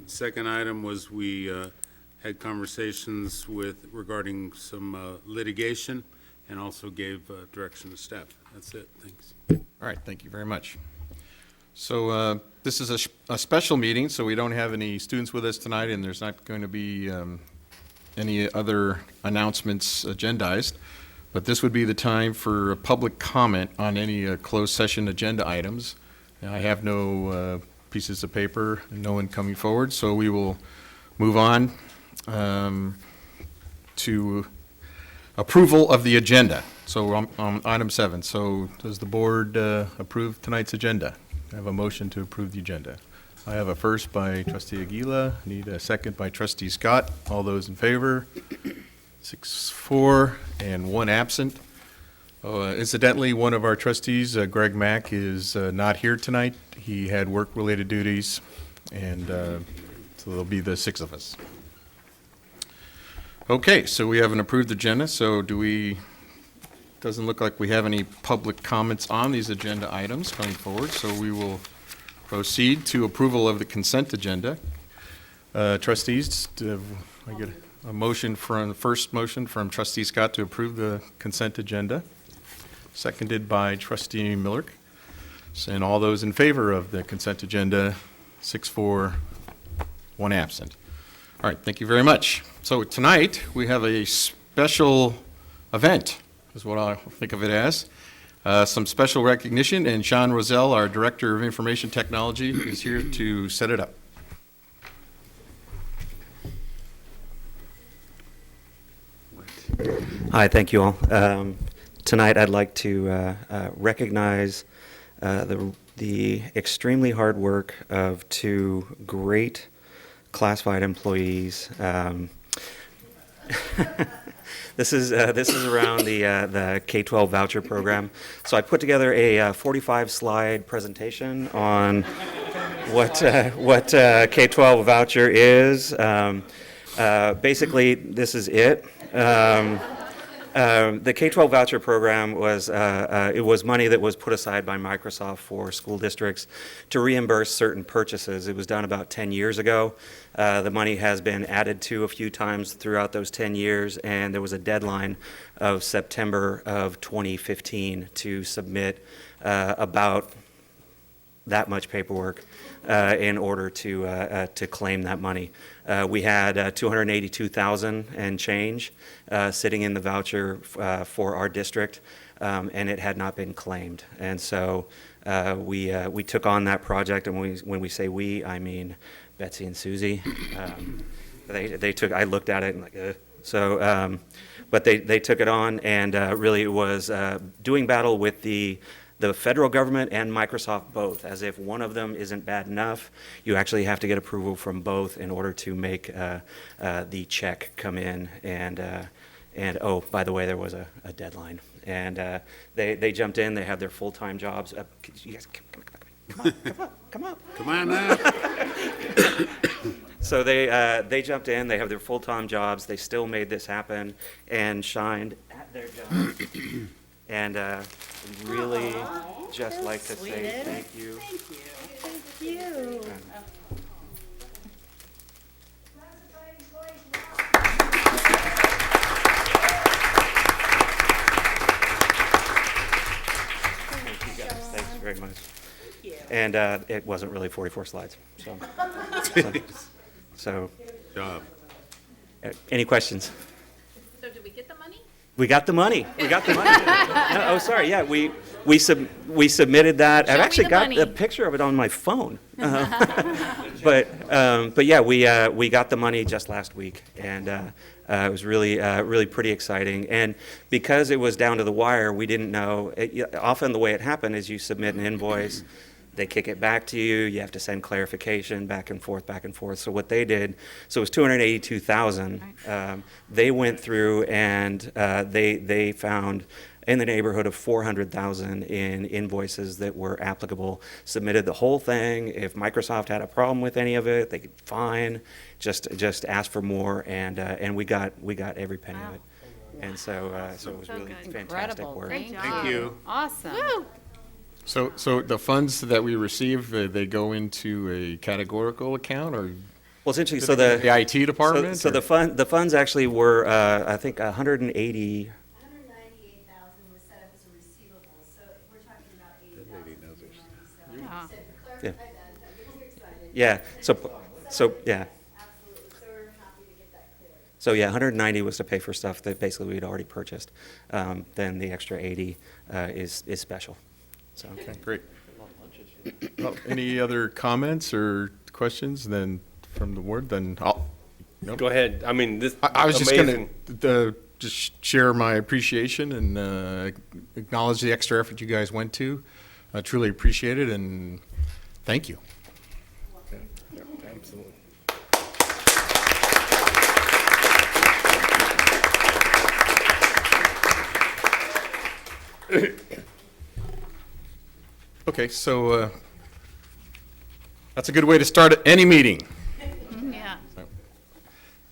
Second item was we had conversations regarding some litigation and also gave direction to staff. That's it. Thanks. All right, thank you very much. So this is a special meeting, so we don't have any students with us tonight, and there's not going to be any other announcements agendized. But this would be the time for a public comment on any closed session agenda items. I have no pieces of paper, no one coming forward, so we will move on to approval of the agenda. So we're on item 7. So does the board approve tonight's agenda? I have a motion to approve the agenda. I have a first by Trustee Aguila, need a second by Trustee Scott. All those in favor? 6-4 and 1 absent. Incidentally, one of our trustees, Greg Mack, is not here tonight. He had work-related duties, and so there'll be the 6 of us. Okay, so we have an approved agenda. So doesn't look like we have any public comments on these agenda items coming forward, so we will proceed to approval of the consent agenda. Trustees, I get a motion from the first motion from Trustee Scott to approve the consent agenda, seconded by Trustee Miller. And all those in favor of the consent agenda, 6-4, 1 absent. All right, thank you very much. So tonight we have a special event, is what I think of it as. Some special recognition, and Sean Roselle, our Director of Information Technology, is here to set it up. Hi, thank you all. Tonight I'd like to recognize the extremely hard work of 2 great classified employees. This is around the K-12 voucher program. So I put together a 45-slide presentation on what K-12 voucher is. Basically, this is it. The K-12 voucher program was it was money that was put aside by Microsoft for school districts to reimburse certain purchases. It was done about 10 years ago. The money has been added to a few times throughout those 10 years, and there was a deadline of September of 2015 to submit about that much paperwork in order to claim that money. We had $282,000 and change sitting in the voucher for our district, and it had not been claimed. And so we took on that project, and when we say we, I mean Betsy and Susie. They took. I looked at it and like, so. But they took it on, and really it was doing battle with the federal government and Microsoft both. As if one of them isn't bad enough, you actually have to get approval from both in order to make the check come in. And oh, by the way, there was a deadline. And they jumped in. They had their full-time jobs. You guys, come up. Come on now. So they jumped in. They have their full-time jobs. They still made this happen and shined at their jobs. And really just like to say thank you. Thank you. Thank you guys. Thanks very much. Thank you. And it wasn't really 44 slides. So Job. Any questions? So did we get the money? We got the money. No, oh, sorry. Yeah, we submitted that. Show I've me actually the got money. a picture of it on my phone. But yeah, we got the money just last week, and it was really pretty exciting. And because it was down to the wire, we didn't know. Often the way it happened is you submit an invoice. They kick it back to you. You have to send clarification back and forth. So what they did, so it was $282,000. They went through and they found in the neighborhood of $400,000 in invoices that were applicable. Submitted the whole thing. If Microsoft had a problem with any of it, they could fine. Just ask for more, and we got every penny of it. And so it was really fantastic Incredible. work. Great job. Thank you. Awesome. Woo! So the funds that we receive, they go into a categorical account, or Well, essentially, Did so they the. get the IT department, So or- the funds actually were, I think, 180. 198,000 was set up as a receivable, so we're talking about 80,000. Yeah. Yeah. You're excited. Yeah, yeah. Absolutely, so we're happy to get that cleared. So, yeah, 190 was to pay for stuff that basically we'd already purchased. Then the extra 80 is special, so. Okay, great. Well, any other comments or questions then from the board? Then I'll, Go ahead. I mean, this I was just going amazing. to just share my appreciation and acknowledge the extra effort you guys went to. I truly appreciate it, and thank you. Absolutely. Okay, so that's a good way to start any meeting.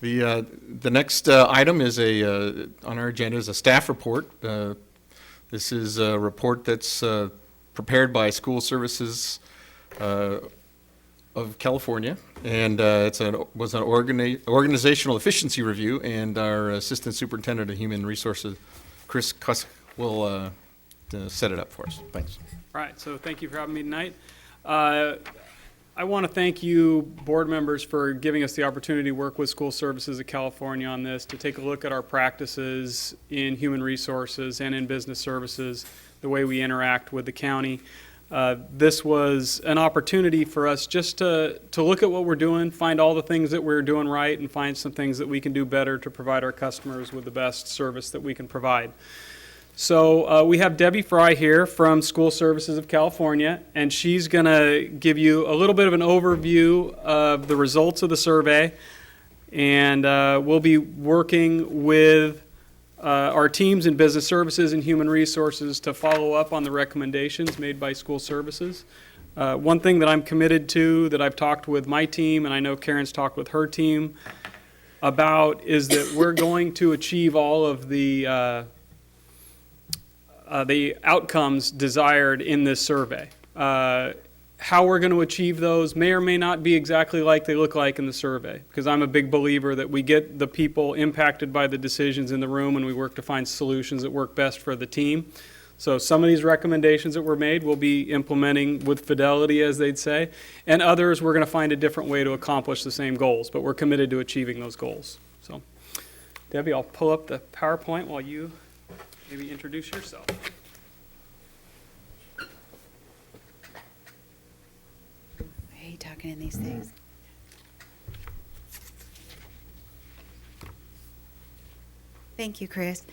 Yeah. The next item is on our agenda is a staff report. This is a report that's prepared by School Services of California, and was an organizational efficiency review, and our Assistant Superintendent of Human Resources, Chris Cusk, will set it up for us. Thanks. All right, so thank you for having me tonight. I want to thank you, board members, for giving us the opportunity to work with School Services of California on this, to take a look at our practices in human resources and in business services, the way we interact with the county. This was an opportunity for us just to look at what we're doing, find all the things that we're doing right, and find some things that we can do better to provide our customers with the best service that we can provide. So we have Debbie Fry here from School Services of California, and she's going to give you a little bit of an overview of the results of the survey, and we'll be working with our teams in business services and human resources to follow up on the recommendations made by School Services. One thing that I'm committed to, that I've talked with my team, and I know Karen's talked with her team about, is that we're going to achieve all of the outcomes desired in this survey. How we're going to achieve those may or may not be exactly like they look like in the survey, because I'm a big believer that we get the people impacted by the decisions in the room and we work to find solutions that work best for the team. So some of these recommendations that were made we'll be implementing with fidelity, as they'd say, and others we're going to find a different way to accomplish the same goals, but we're committed to achieving those goals. So, Debbie, I'll pull up the PowerPoint while you maybe introduce yourself. I hate talking in these things. Thank you, Chris.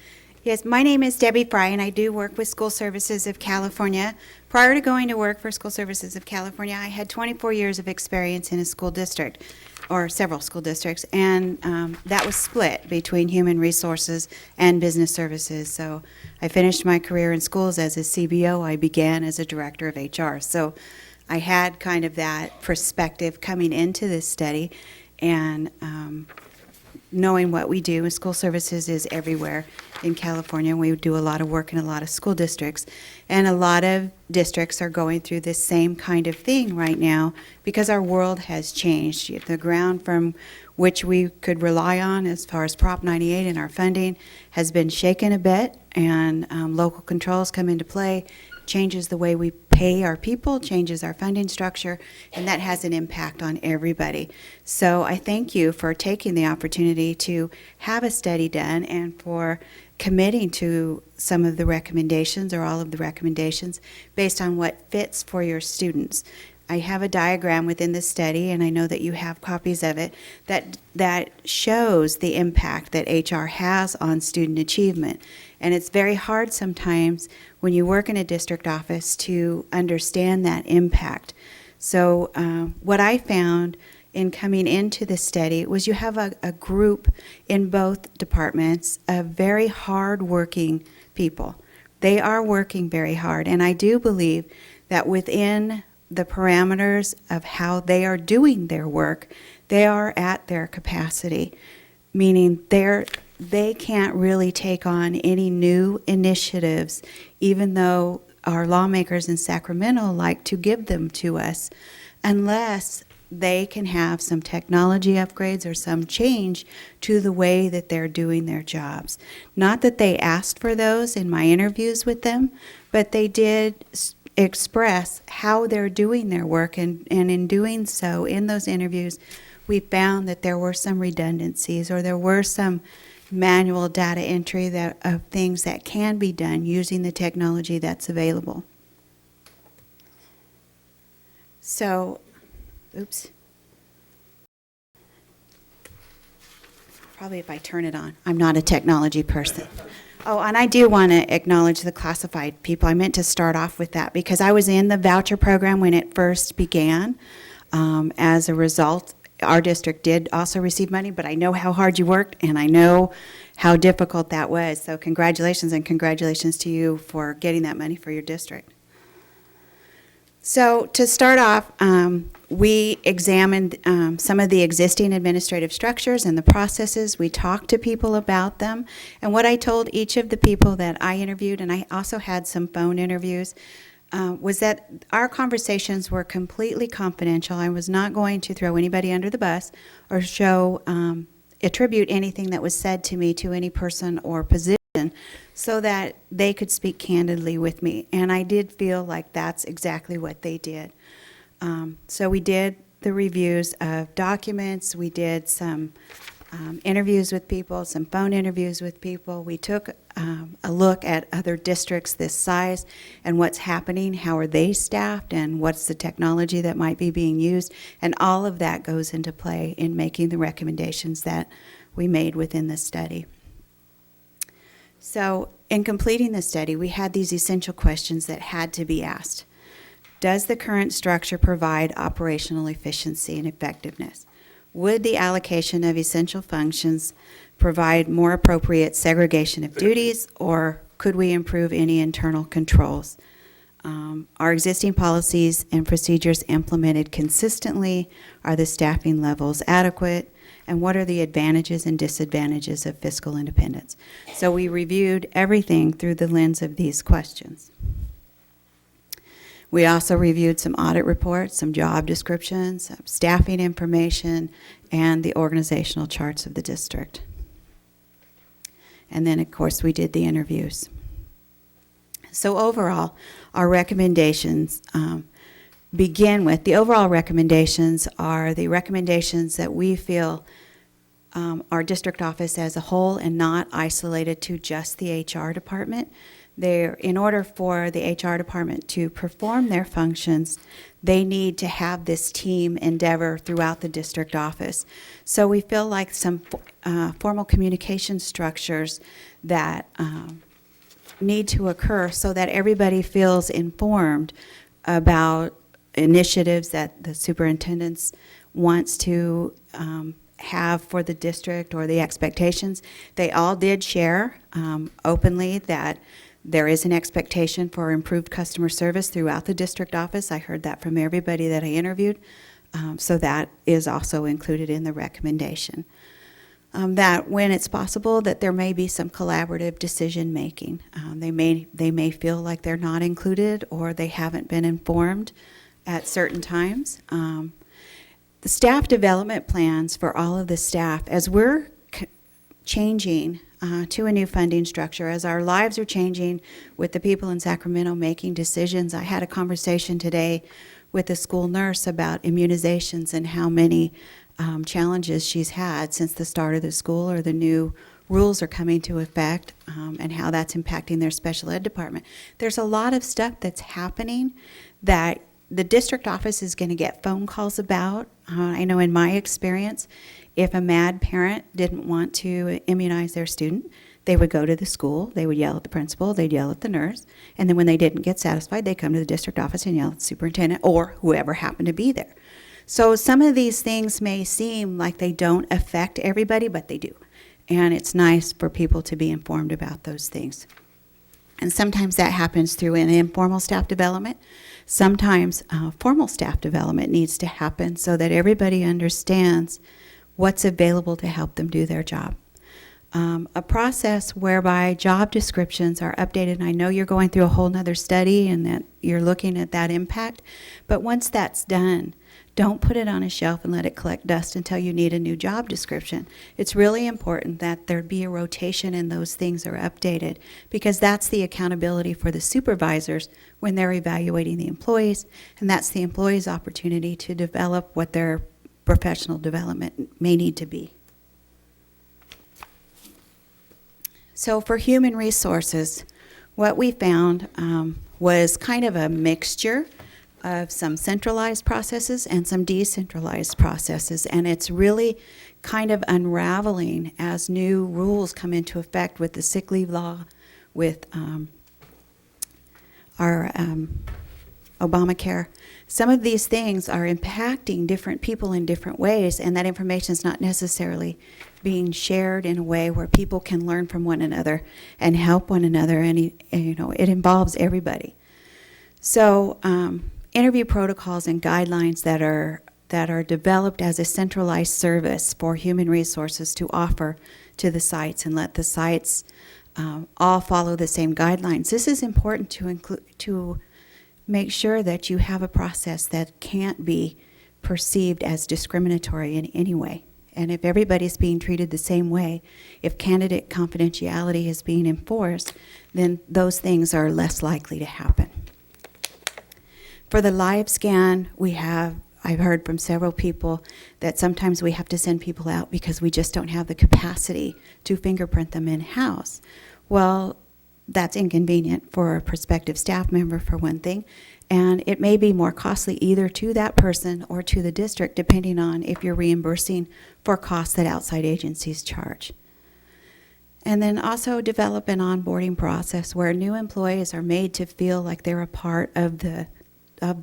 Yes, my name is Debbie Fry, and I do work with School Services of California. Prior to going to work for School Services of California, I had 24 years of experience in a school district, or several school districts, and that was split between human resources and business services. So I finished my career in schools as a CBO. I began as a director of HR. So I had kind of that perspective coming into this study, and knowing what we do. School services is everywhere in California. We do a lot of work in a lot of school districts, and a lot of districts are going through this same kind of thing right now because our world has changed. The ground from which we could rely on as far as Prop 98 and our funding has been shaken a bit, and local controls come into play, changes the way we pay our people, changes our funding structure, and that has an impact on everybody. So I thank you for taking the opportunity to have a study done and for committing to some of the recommendations or all of the recommendations based on what fits for your students. I have a diagram within the study, and I know that you have copies of it, that shows the impact that HR has on student achievement. And it's very hard sometimes when you work in a district office to understand that impact. So what I found in coming into the study was you have a group in both departments of very hard-working people. They are working very hard, and I do believe that within the parameters of how they are doing their work, they are at their capacity, meaning they can't really take on any new initiatives, even though our lawmakers in Sacramento like to give them to us, unless they can have some technology upgrades or some change to the way that they're doing their jobs. Not that they asked for those in my interviews with them, but they did express how they're doing their work, and in doing so, in those interviews, we found that there were some redundancies, or there were some manual data entry of things that can be done using the technology that's available. So, oops. Probably if I turn it on. I'm not a technology person. Oh, and I do want to acknowledge the classified people. I meant to start off with that because I was in the voucher program when it first began. As a result, our district did also receive money, but I know how hard you worked, and I know how difficult that was. So congratulations, and congratulations to you for getting that money for your district. So to start off, we examined some of the existing administrative structures and the processes. We talked to people about them. And what I told each of the people that I interviewed, and I also had some phone interviews, was that our conversations were completely confidential. I was not going to throw anybody under the bus or attribute anything that was said to me to any person or position, so that they could speak candidly with me. And I did feel like that's exactly what they did. So we did the reviews of documents. We did some interviews with people, some phone interviews with people. We took a look at other districts this size and what's happening, how are they staffed, and what's the technology that might be being used. And all of that goes into play in making the recommendations that we made within the study. So in completing the study, we had these essential questions that had to be asked. Does the current structure provide operational efficiency and effectiveness? Would the allocation of essential functions provide more appropriate segregation of duties, or could we improve any internal controls? Are existing policies and procedures implemented consistently? Are the staffing levels adequate? And what are the advantages and disadvantages of fiscal independence? So we reviewed everything through the lens of these questions. We also reviewed some audit reports, some job descriptions, some staffing information, and the organizational charts of the district. And then, of course, we did the interviews. So overall, our recommendations begin with, the overall recommendations are the recommendations that we feel our district office as a whole, and not isolated to just the HR department. In order for the HR department to perform their functions, they need to have this team endeavor throughout the district office. So we feel like some formal communication structures that need to occur so that everybody feels informed about initiatives that the superintendent wants to have for the district, or the expectations. They all did share openly that there is an expectation for improved customer service throughout the district office. I heard that from everybody that I interviewed. So that is also included in the recommendation. That when it's possible, that there may be some collaborative decision making. They may feel like they're not included, or they haven't been informed at certain times. The staff development plans for all of the staff, as we're changing to a new funding structure, as our lives are changing with the people in Sacramento making decisions. I had a conversation today with a school nurse about immunizations and how many challenges she's had since the start of the school, or the new rules are coming to effect, and how that's impacting their special ed department. There's a lot of stuff that's happening that the district office is going to get phone calls about. I know in my experience, if a mad parent didn't want to immunize their student, they would go to the school, they would yell at the principal, they'd yell at the nurse, and then when they didn't get satisfied, they'd come to the district office and yell at the superintendent or whoever happened to be there. So some of these things may seem like they don't affect everybody, but they do. And it's nice for people to be informed about those things. And sometimes that happens through an informal staff development. Sometimes formal staff development needs to happen so that everybody understands what's available to help them do their job. A process whereby job descriptions are updated, and I know you're going through a whole nother study and that you're looking at that impact, but once that's done, Don't put it on a shelf and let it collect dust until you need a new job description. It's really important that there be a rotation and those things are updated, because that's the accountability for the supervisors when they're evaluating the employees, and that's the employees' opportunity to develop what their professional development may need to be. So for human resources, what we found was kind of a mixture of some centralized processes and some decentralized processes, and it's really kind of unraveling as new rules come into effect with the sick leave law, with our Obamacare. Some of these things are impacting different people in different ways, and that information is not necessarily being shared in a way where people can learn from one another and help one another, and it involves everybody. So interview protocols and guidelines that are developed as a centralized service for human resources to offer to the sites and let the sites all follow the same guidelines. This is important to make sure that you have a process that can't be perceived as discriminatory in any way. And if everybody's being treated the same way, if candidate confidentiality is being enforced, then those things are less likely to happen. For the live scan, I've heard from several people that sometimes we have to send people out because we just don't have the capacity to fingerprint them in-house. Well, that's inconvenient for a prospective staff member, for one thing, and it may be more costly either to that person or to the district, depending on if you're reimbursing for costs that outside agencies charge. And then also develop an onboarding process where new employees are made to feel like they're a part of the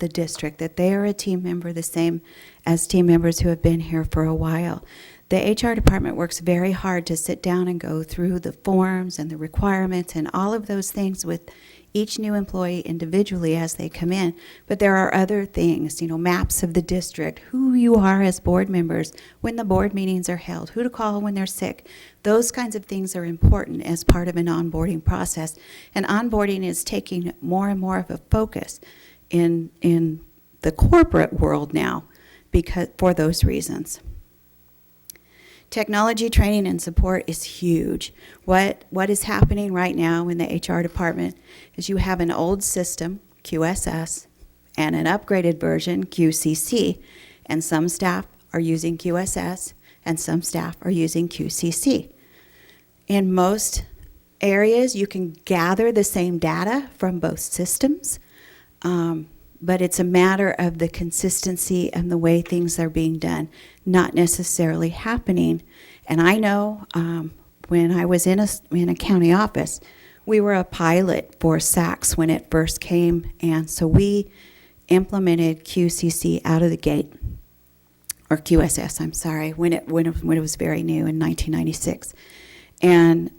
district, that they are a team member the same as team members who have been here for a while. The HR department works very hard to sit down and go through the forms and the requirements and all of those things with each new employee individually as they come in. But there are other things, maps of the district, who you are as board members, when the board meetings are held, who to call when they're sick. Those kinds of things are important as part of an onboarding process. And onboarding is taking more and more of a focus in the corporate world now for those reasons. Technology training and support is huge. What is happening right now in the HR department is you have an old system, QSS, and an upgraded version, QCC, and some staff are using QSS and some staff are using QCC. In most areas, you can gather the same data from both systems, but it's a matter of the consistency and the way things are being done, not necessarily happening. And I know when I was in a county office, we were a pilot for SACS when it first came, and so we implemented QCC out of the gate, or QSS, I'm sorry, when it was very new in 1996. And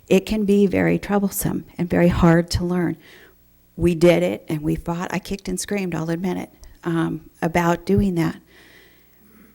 it can be very troublesome and very hard to learn. We did it, and we fought. I kicked and screamed, I'll admit it, about doing that.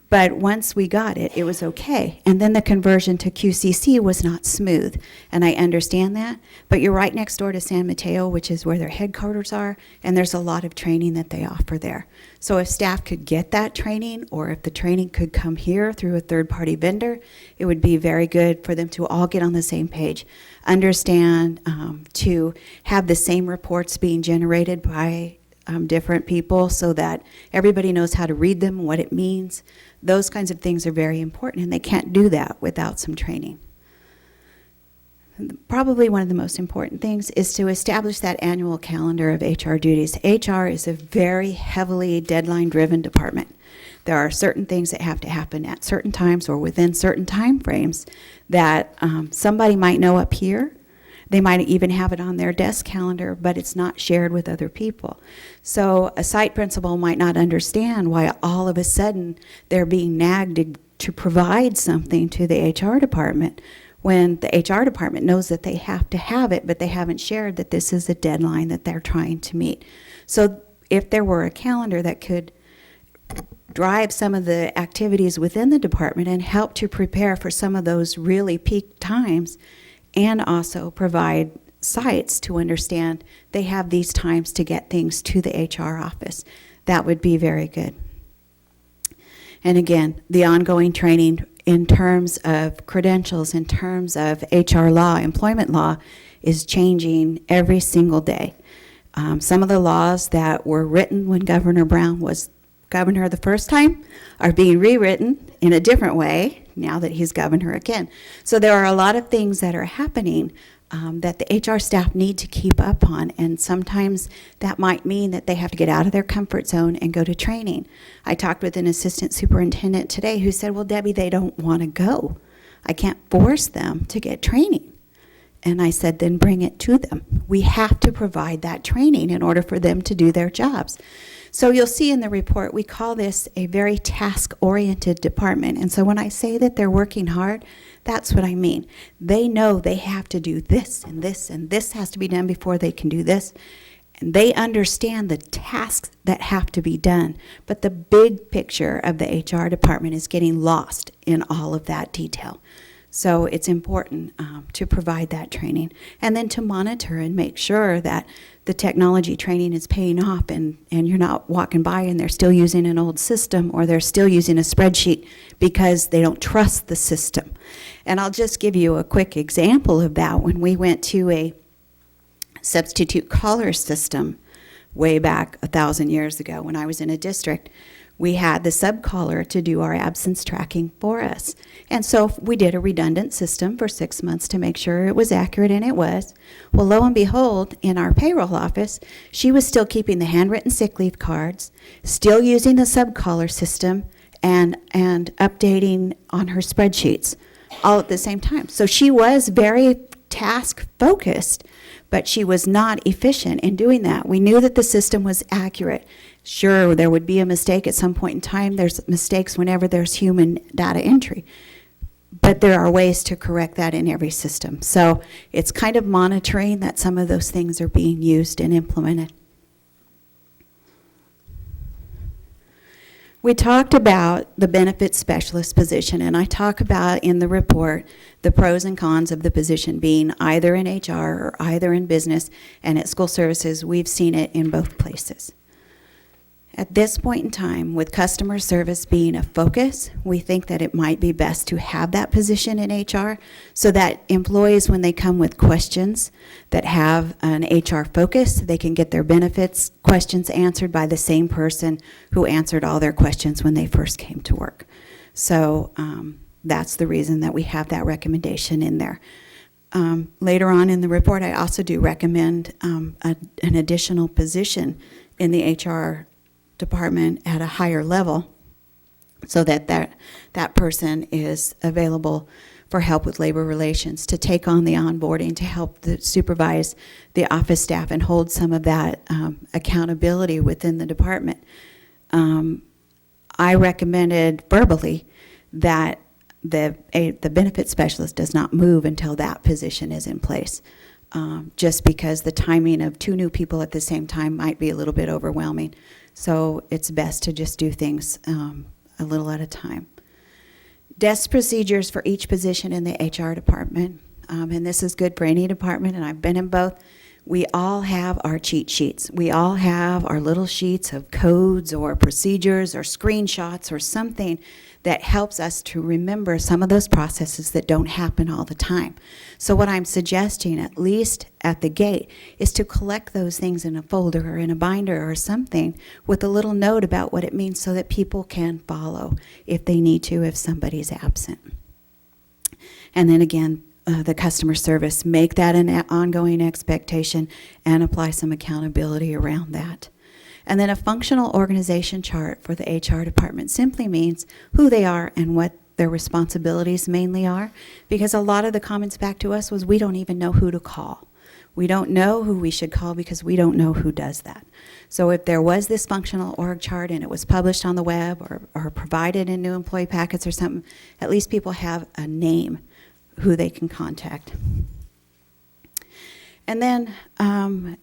But once we got it, it was okay. And then the conversion to QCC was not smooth, and I understand that. But you're right next door to San Mateo, which is where their headquarters are, and there's a lot of training that they offer there. So if staff could get that training, or if the training could come here through a third-party vendor, it would be very good for them to all get on the same page, understand, to have the same reports being generated by different people so that everybody knows how to read them, what it means. Those kinds of things are very important, and they can't do that without some training. Probably one of the most important things is to establish that annual calendar of HR duties. HR is a very heavily deadline-driven department. There are certain things that have to happen at certain times or within certain time frames that somebody might know up here. They might even have it on their desk calendar, but it's not shared with other people. So a site principal might not understand why all of a sudden they're being nagged to provide something to the HR department when the HR department knows that they have to have it, but they haven't shared that this is a deadline that they're trying to meet. So if there were a calendar that could drive some of the activities within the department and help to prepare for some of those really peak times, and also provide sites to understand they have these times to get things to the HR office, that would be very good. And again, the ongoing training in terms of credentials, in terms of HR law, employment law, is changing every single day. Some of the laws that were written when Governor Brown was governor the first time are being rewritten in a different way now that he's governor again. So there are a lot of things that are happening that the HR staff need to keep up on, and sometimes that might mean that they have to get out of their comfort zone and go to training. I talked with an assistant superintendent today who said, well, Debbie, they don't want to go. I can't force them to get training. And I said, then bring it to them. We have to provide that training in order for them to do their jobs. So you'll see in the report, we call this a very task-oriented department. And so when I say that they're working hard, that's what I mean. They know they have to do this and this and this has to be done before they can do this. And they understand the tasks that have to be done. But the big picture of the HR department is getting lost in all of that detail. So it's important to provide that training and then to monitor and make sure that the technology training is paying off and you're not walking by and they're still using an old system or they're still using a spreadsheet because they don't trust the system. And I'll just give you a quick example of that. When we went to a substitute caller system way back 1,000 years ago when I was in a district, we had the sub-caller to do our absence tracking for us. And so we did a redundant system for 6 months to make sure it was accurate, and it was. Well, lo and behold, in our payroll office, she was still keeping the handwritten sick leave cards, still using the sub-caller system, and updating on her spreadsheets all at the same time. So she was very task-focused, but she was not efficient in doing that. We knew that the system was accurate. Sure, there would be a mistake at some point in time. There's mistakes whenever there's human data entry. But there are ways to correct that in every system. So it's kind of monitoring that some of those things are being used and implemented. We talked about the benefits specialist position, and I talk about in the report the pros and cons of the position being either in HR or either in business, and at school services, we've seen it in both places. At this point in time, with customer service being a focus, we think that it might be best to have that position in HR so that employees, when they come with questions that have an HR focus, they can get their benefits questions answered by the same person who answered all their questions when they first came to work. So that's the reason that we have that recommendation in there. Later on in the report, I also do recommend an additional position in the HR department at a higher level so that that person is available for help with labor relations, to take on the onboarding, to help supervise the office staff and hold some of that accountability within the department. I recommended verbally that the benefit specialist does not move until that position is in place, just because the timing of 2 new people at the same time might be a little bit overwhelming. So it's best to just do things a little at a time. Desk procedures for each position in the HR department, and this is good for any department, and I've been in both. We all have our cheat sheets. We all have our little sheets of codes or procedures or screenshots or something that helps us to remember some of those processes that don't happen all the time. So what I'm suggesting, at least at the gate, is to collect those things in a folder or in a binder or something with a little note about what it means so that people can follow if they need to, if somebody's absent. And then again, the customer service, make that an ongoing expectation and apply some accountability around that. And then a functional organization chart for the HR department simply means who they are and what their responsibilities mainly are, because a lot of the comments back to us was we don't even know who to call. We don't know who we should call because we don't know who does that. So if there was this functional org chart and it was published on the web or provided in new employee packets or something, at least people have a name who they can contact. And then,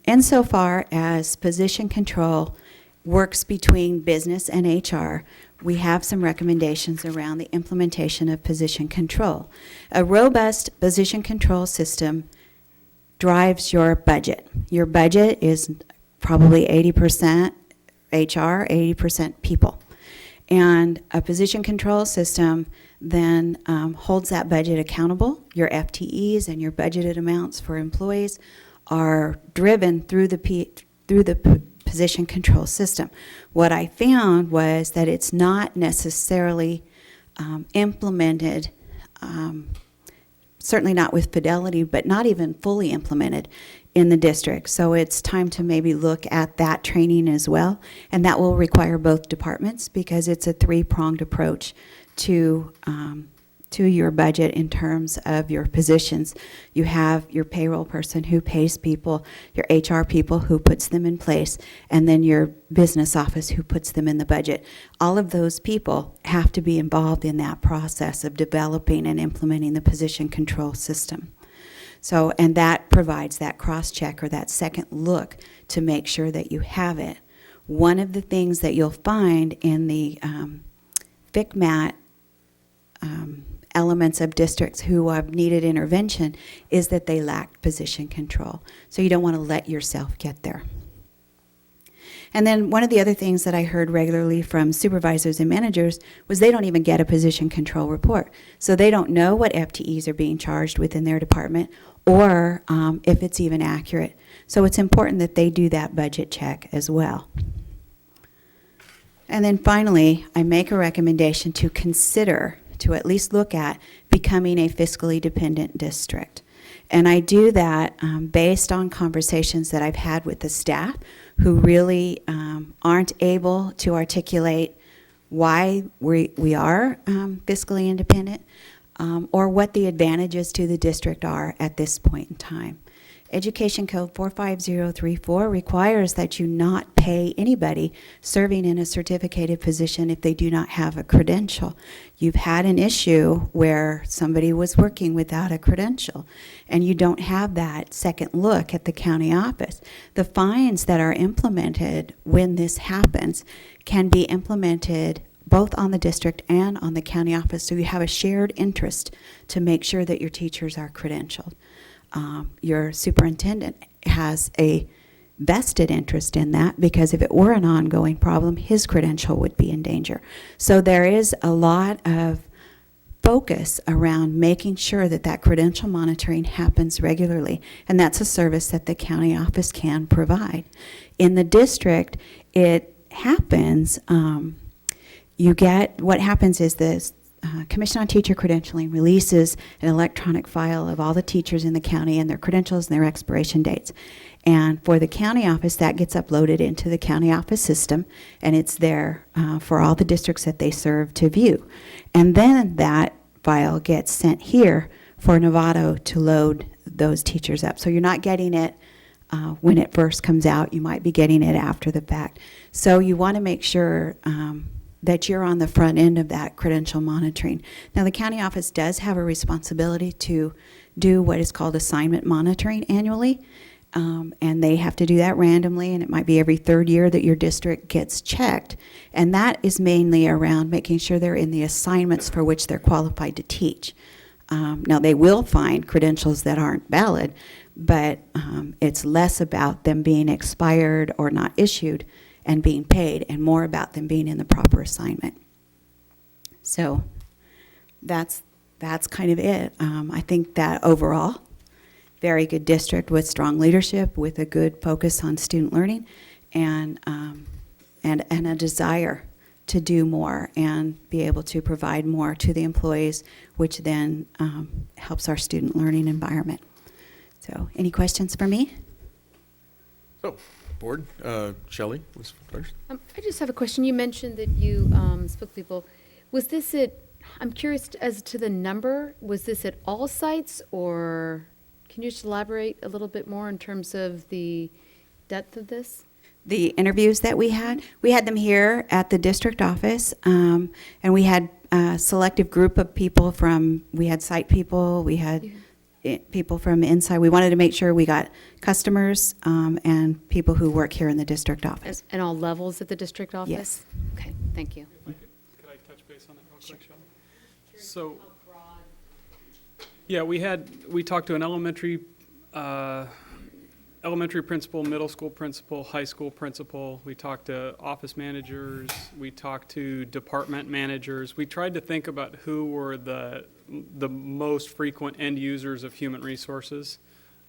insofar as position control works between business and HR, we have some recommendations around the implementation of position control. A robust position control system drives your budget. Your budget is probably 80% HR, 80% people. And a position control system then holds that budget accountable. Your FTEs and your budgeted amounts for employees are driven through the position control system. What I found was that it's not necessarily implemented, certainly not with fidelity, but not even fully implemented in the district. So it's time to maybe look at that training as well. And that will require both departments because it's a three-pronged approach to your budget in terms of your positions. You have your payroll person who pays people, your HR people who puts them in place, and then your business office who puts them in the budget. All of those people have to be involved in that process of developing and implementing the position control system. So, and that provides that cross-check or that second look to make sure that you have it. One of the things that you'll find in the FICMAT elements of districts who have needed intervention is that they lack position control. So you don't want to let yourself get there. And then one of the other things that I heard regularly from supervisors and managers was they don't even get a position control report. So they don't know what FTEs are being charged within their department or if it's even accurate. So it's important that they do that budget check as well. And then finally, I make a recommendation to consider, to at least look at, becoming a fiscally dependent district. And I do that based on conversations that I've had with the staff who really aren't able to articulate why we are fiscally independent or what the advantages to the district are at this point in time. Education Code 45034 requires that you not pay anybody serving in a certificated position if they do not have a credential. You've had an issue where somebody was working without a credential and you don't have that second look at the county office. The fines that are implemented when this happens can be implemented both on the district and on the county office, so you have a shared interest to make sure that your teachers are credentialed. Your superintendent has a vested interest in that because if it were an ongoing problem, his credential would be in danger. So there is a lot of focus around making sure that that credential monitoring happens regularly, and that's a service that the county office can provide. In the district, it happens, what happens is this, Commission on Teacher Credentialing releases an electronic file of all the teachers in the county and their credentials and their expiration dates. And for the county office, that gets uploaded into the county office system, and it's there for all the districts that they serve to view. And then that file gets sent here for Novato to load those teachers up. So you're not getting it when it first comes out. You might be getting it after the fact. So you want to make sure that you're on the front end of that credential monitoring. Now, the county office does have a responsibility to do what is called assignment monitoring annually, and they have to do that randomly, and it might be every third year that your district gets checked, and that is mainly around making sure they're in the assignments for which they're qualified to teach. Now, they will find credentials that aren't valid, but it's less about them being expired or not issued and being paid, and more about them being in the proper assignment. So that's kind of it. I think that overall, very good district with strong leadership, with a good focus on student learning, and a desire to do more and be able to provide more to the employees, which then helps our student learning environment. So, any questions for me? So, board, Shelley was first. I just have a question. You mentioned that you spoke to people. Was this I'm curious as to the number. Was this at all sites, or can you just elaborate a little bit more in terms of the depth of this? The interviews that we had them here at the district office, and we had a selective group of people we had site people, we had people from inside. We wanted to make sure we got customers and people who work here in the district office. And all levels at the district office? Yes. Okay, thank you. Could I touch base on that real quick, Shelley? So, yeah, we talked to an elementary elementary principal, middle school principal, high school principal. We talked to office managers. We talked to department managers. We tried to think about who were the most frequent end users of human resources,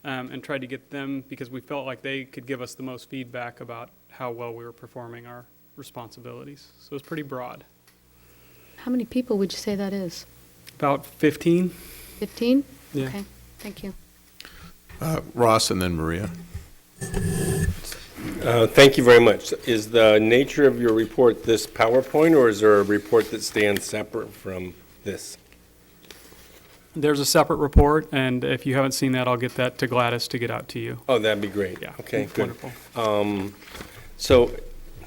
and tried to get them, because we felt like they could give us the most feedback about how well we were performing our responsibilities. So it was pretty broad. How many people would you say that is? About 15? 15? Yeah. Okay, thank you. Ross and then Maria. Thank you very much. Is the nature of your report this PowerPoint, or is there a report that stands separate from this? There's a separate report, and if you haven't seen that, I'll get that to Gladys to get out to you. Oh, that'd be great. Yeah. Okay, good. Wonderful. So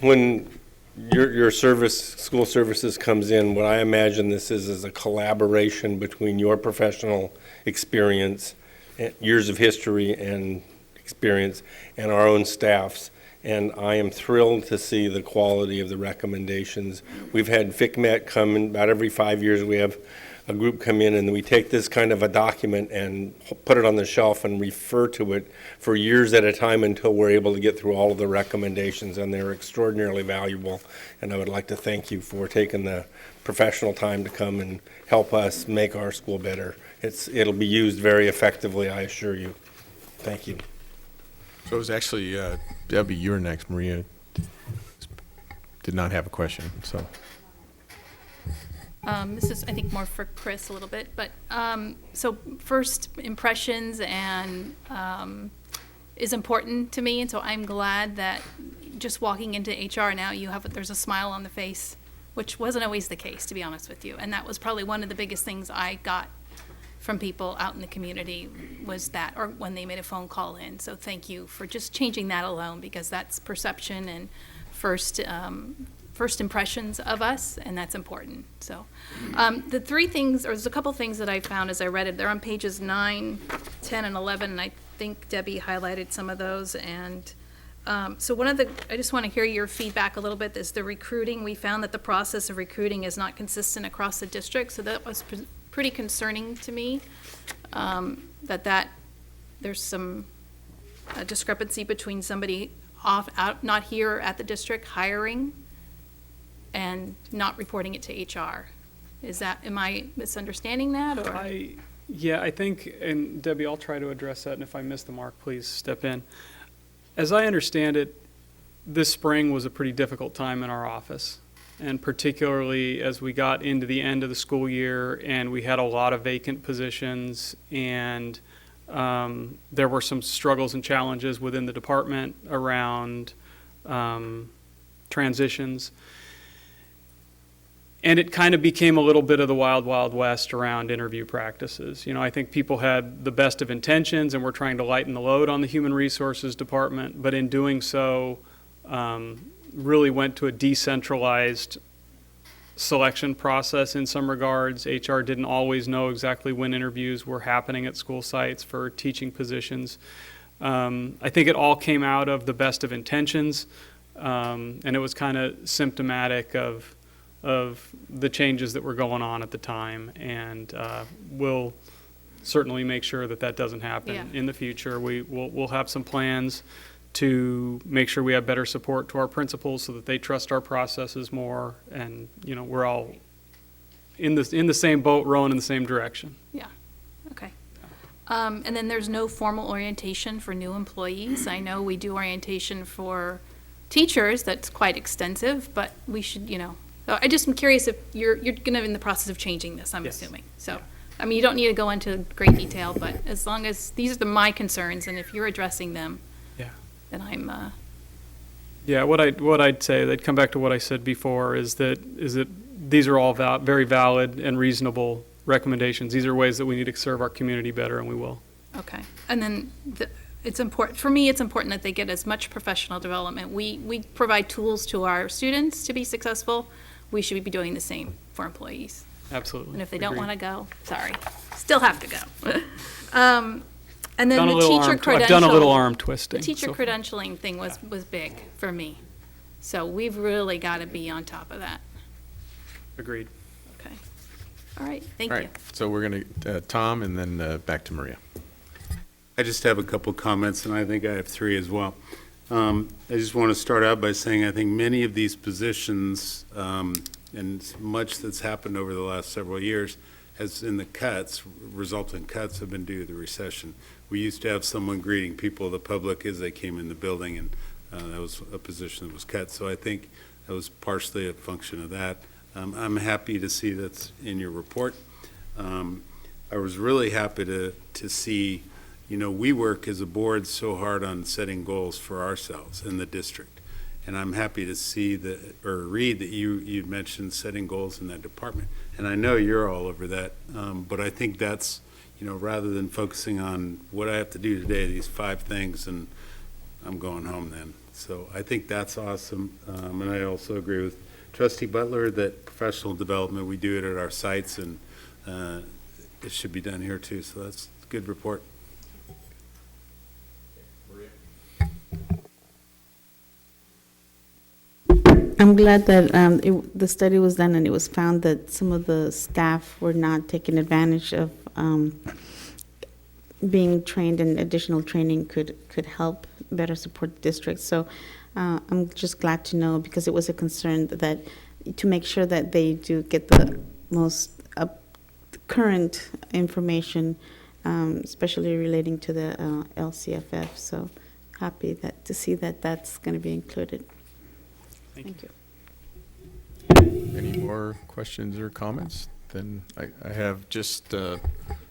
when your service, school services comes in, what I imagine this is a collaboration between your professional experience, years of history and experience, and our own staffs. And I am thrilled to see the quality of the recommendations. We've had FICMET come in about every 5 years. We have a group come in, and we take this kind of a document and put it on the shelf and refer to it for years at a time until we're able to get through all of the recommendations, and they're extraordinarily valuable. And I would like to thank you for taking the professional time to come and help us make our school better. It'll be used very effectively, I assure you. Thank you. So it was actually, Debbie, you're next. Maria did not have a question, so. This is, I think, more for Chris a little bit, but, so first impressions and, is important to me, and so I'm glad that just walking into HR now, there's a smile on the face, which wasn't always the case, to be honest with you, and that was probably one of the biggest things I got from people out in the community was that, or when they made a phone call in, so thank you for just changing that alone, because that's perception and first impressions of us, and that's important. So the three things, or there's a couple things that I found as I read it. They're on pages 9, 10, and 11, and I think Debbie highlighted some of those. And so I just want to hear your feedback a little bit, is the recruiting. We found that the process of recruiting is not consistent across the district, so that was pretty concerning to me, that there's some discrepancy between somebody not here at the district hiring and not reporting it to HR. Am I misunderstanding that, or? Yeah, I think, and Debbie, I'll try to address that, and if I miss the mark, please step in. As I understand it, this spring was a pretty difficult time in our office, and particularly as we got into the end of the school year and we had a lot of vacant positions, and there were some struggles and challenges within the department around transitions. And it kind of became a little bit of the wild, wild west around interview practices. I think people had the best of intentions and were trying to lighten the load on the human resources department, but in doing so, really went to a decentralized selection process in some regards. HR didn't always know exactly when interviews were happening at school sites for teaching positions. I think it all came out of the best of intentions, and it was kind of symptomatic of the changes that were going on at the time, and we'll certainly make sure that doesn't happen in the future. We'll have some plans to make sure we have better support to our principals so that they trust our processes more, and we're all in the same boat, rowing in the same direction. Yeah, okay. And then there's no formal orientation for new employees. I know we do orientation for teachers, that's quite extensive, but we should, so I just am curious if you're going to in the process of changing this, I'm assuming. So, I mean, you don't need to go into great detail, but as long as these are my concerns, and if you're addressing them, then I'm. Yeah, what I'd say, I'd come back to what I said before, is that these are all very valid and reasonable recommendations. These are ways that we need to serve our community better, and we will. Okay, and then it's important, for me, it's important that they get as much professional development. We provide tools to our students to be successful. We should be doing the same for employees. Absolutely. And if they don't Agreed. want to go, sorry, still have to go. And then the teacher credential. I've done a little arm twisting. The teacher credentialing thing was big for me. So we've really got to be on top of that. Agreed. Okay. All right, thank All you. right, so we're going to, Tom, and then back to Maria. I just have a couple comments, and I think I have three as well. I just want to start out by saying I think many of these positions, and much that's happened over the last several years, has in the cuts, resultant cuts have been due to the recession. We used to have someone greeting people, the public, as they came in the building, and that was a position that was cut. So I think that was partially a function of that. I'm happy to see that's in your report. I was really happy to see, we work as a board so hard on setting goals for ourselves in the district. And I'm happy to see read that you mentioned setting goals in that department. And I know you're all over that, but I think that's, rather than focusing on what I have to do today, these 5 things, and I'm going home then. So I think that's awesome. And I also agree with Trustee Butler that professional development, we do it at our sites, and it should be done here too. So that's a good report. I'm glad that the study was done and it was found that some of the staff were not taking advantage of being trained, and additional training could help better support the district. So I'm just glad to know, because it was a concern that to make sure that they do get the most current information, especially relating to the LCFF. So happy to see that that's going to be included. Thank you. Any more questions or comments? Then I have just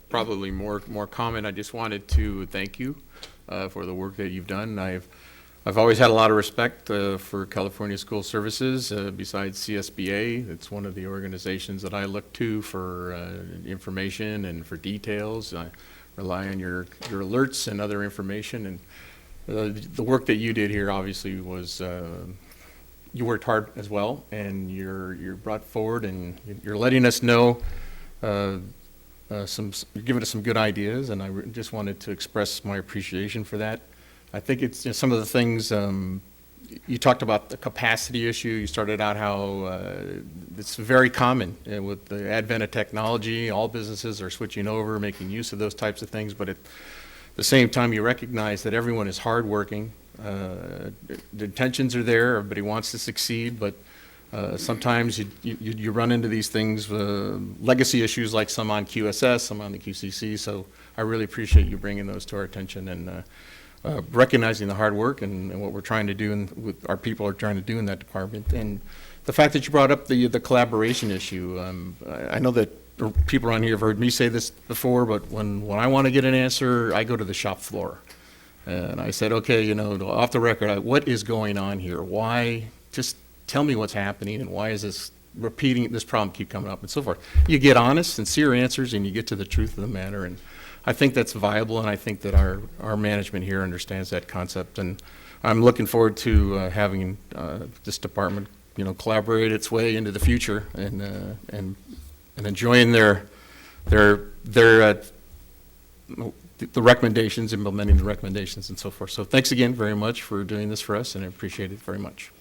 probably more comment. I just wanted to thank you for the work that you've done. I've always had a lot of respect for California School Services. Besides CSBA, it's one of the organizations that I look to for information and for details. I rely on your alerts and other information. And the work that you did here obviously was, you worked hard as well, and you're brought forward, and you're letting us know you're giving us some good ideas, and I just wanted to express my appreciation for that. I think it's some of the things you talked about, the capacity issue. You started out how it's very common with the advent of technology. All businesses are switching over, making use of those types of things, but at the same time, you recognize that everyone is hardworking. The intentions are there. Everybody wants to succeed, but sometimes you run into these things, legacy issues like some on QSS, some on the QCC. So I really appreciate you bringing those to our attention and recognizing the hard work and what we're trying to do and what our people are trying to do in that department. And the fact that you brought up the collaboration issue, I know that people around here have heard me say this before, but when I want to get an answer, I go to the shop floor. And I said, okay, off the record, what is going on here? Why? Just tell me what's happening, and why is this problem keep coming up, and so forth. You get honest, sincere answers, and you get to the truth of the matter. And I think that's viable, and I think that our management here understands that concept. And I'm looking forward to having this department, collaborate its way into the future and enjoying the recommendations, implementing the recommendations, and so forth. So thanks again very much for doing this for us, and I appreciate it very much.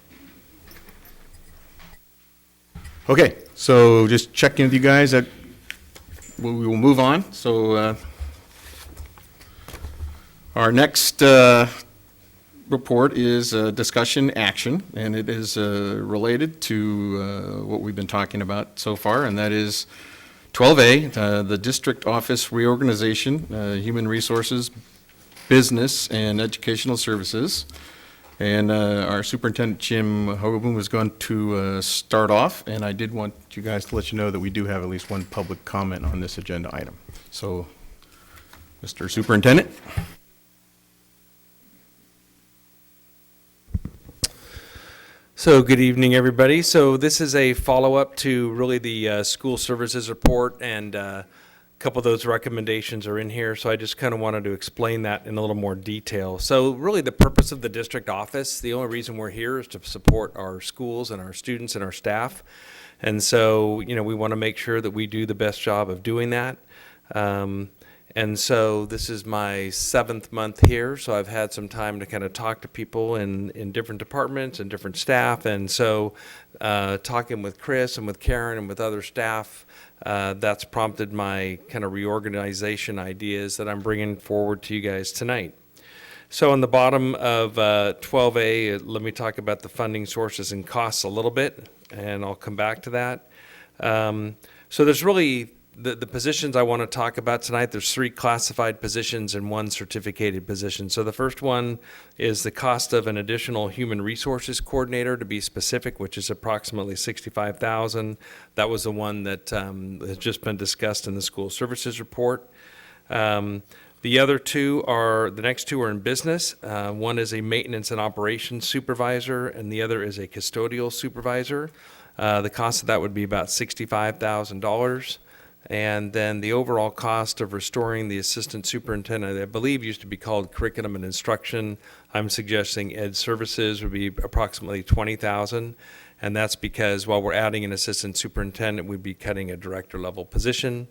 Okay, so just checking with you guys. We will move on. So our next report is discussion action, and it is related to what we've been talking about so far, and that is 12A, the district office reorganization, human resources, business, and educational services. And our superintendent, Jim Hogaboom, is going to start off, and I did want you guys to let you know that we do have at least one public comment on this agenda item. So, Mr. Superintendent. So good evening, everybody. So this is a follow-up to really the school services report, and a couple of those recommendations are in here. So I just kind of wanted to explain that in a little more detail. So really the purpose of the district office, the only reason we're here is to support our schools and our students and our staff. And so, we want to make sure that we do the best job of doing that. And so this is my 7th month here, so I've had some time to kind of talk to people in different departments and different staff. And so talking with Chris and with Karen and with other staff, that's prompted my kind of reorganization ideas that I'm bringing forward to you guys tonight. So on the bottom of 12A, let me talk about the funding sources and costs a little bit, and I'll come back to that. So there's really the positions I want to talk about tonight. There's 3 classified positions and 1 certificated position. So the first one is the cost of an additional human resources coordinator, to be specific, which is approximately $65,000. That was the one that has just been discussed in the school services report. The other the next two are in business. One is a maintenance and operations supervisor, and the other is a custodial supervisor. The cost of that would be about $65,000. And then the overall cost of restoring the assistant superintendent, I believe used to be called curriculum and instruction. I'm suggesting ed services would be approximately $20,000. And that's because while we're adding an assistant superintendent, we'd be cutting a director level position.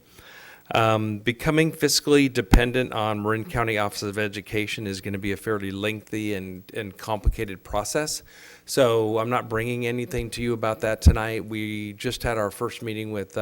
Becoming fiscally dependent on Marin County Office of Education is going to be a fairly lengthy and complicated process. So I'm not bringing anything to you about that tonight. We just had our first meeting with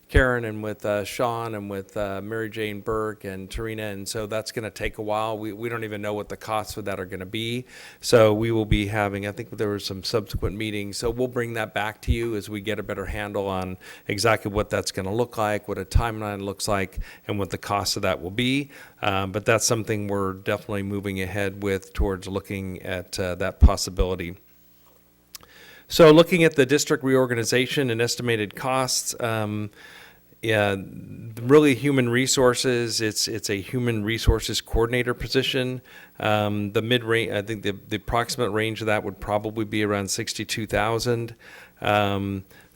Karen and with Sean and with Mary Jane Burke and Tarina, and so that's going to take a while. We don't even know what the costs of that are going to be. So we will be having, I think there were some subsequent meetings, so we'll bring that back to you as we get a better handle on exactly what that's going to look like, what a timeline looks like, and what the cost of that will be. But that's something we're definitely moving ahead with towards looking at that possibility. So looking at the district reorganization and estimated costs, really human resources, it's a human resources coordinator position. The mid-range, I think the approximate range of that would probably be around $62,000.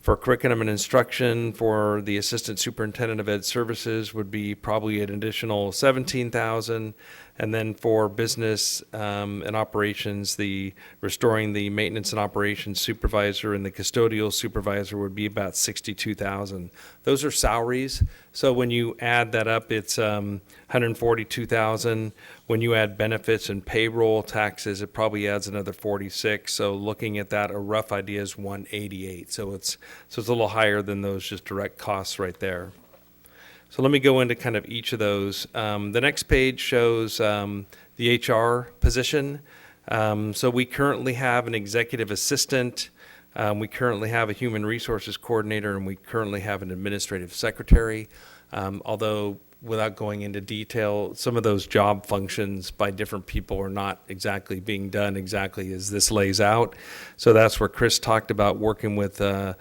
For curriculum and instruction, for the assistant superintendent of ed services would be probably an additional $17,000. And then for business and operations, the restoring the maintenance and operations supervisor and the custodial supervisor would be about $62,000. Those are salaries. So when you add that up, it's $142,000. When you add benefits and payroll taxes, it probably adds another $46,000. So looking at that, a rough idea is $188,000. So it's a little higher than those just direct costs right there. So let me go into kind of each of those. The next page shows the HR position. So we currently have an executive assistant, we currently have a human resources coordinator, and we currently have an administrative secretary. Although without going into detail, some of those job functions by different people are not exactly being done exactly as this lays out. So that's where Chris talked about working with the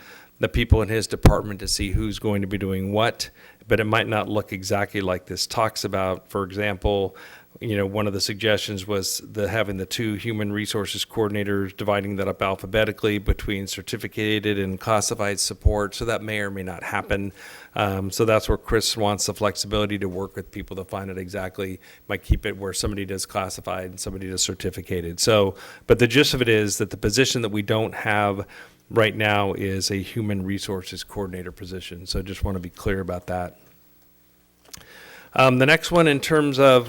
people in his department to see who's going to be doing what, but it might not look exactly like this talks about. For example, one of the suggestions was having the 2 human resources coordinators, dividing that up alphabetically between certificated and classified support. So that may or may not happen. So that's where Chris wants the flexibility to work with people to find it exactly, might keep it where somebody does classified and somebody does certificated. So, but the gist of it is that the position that we don't have right now is a human resources coordinator position. So just want to be clear about that. The next one in terms of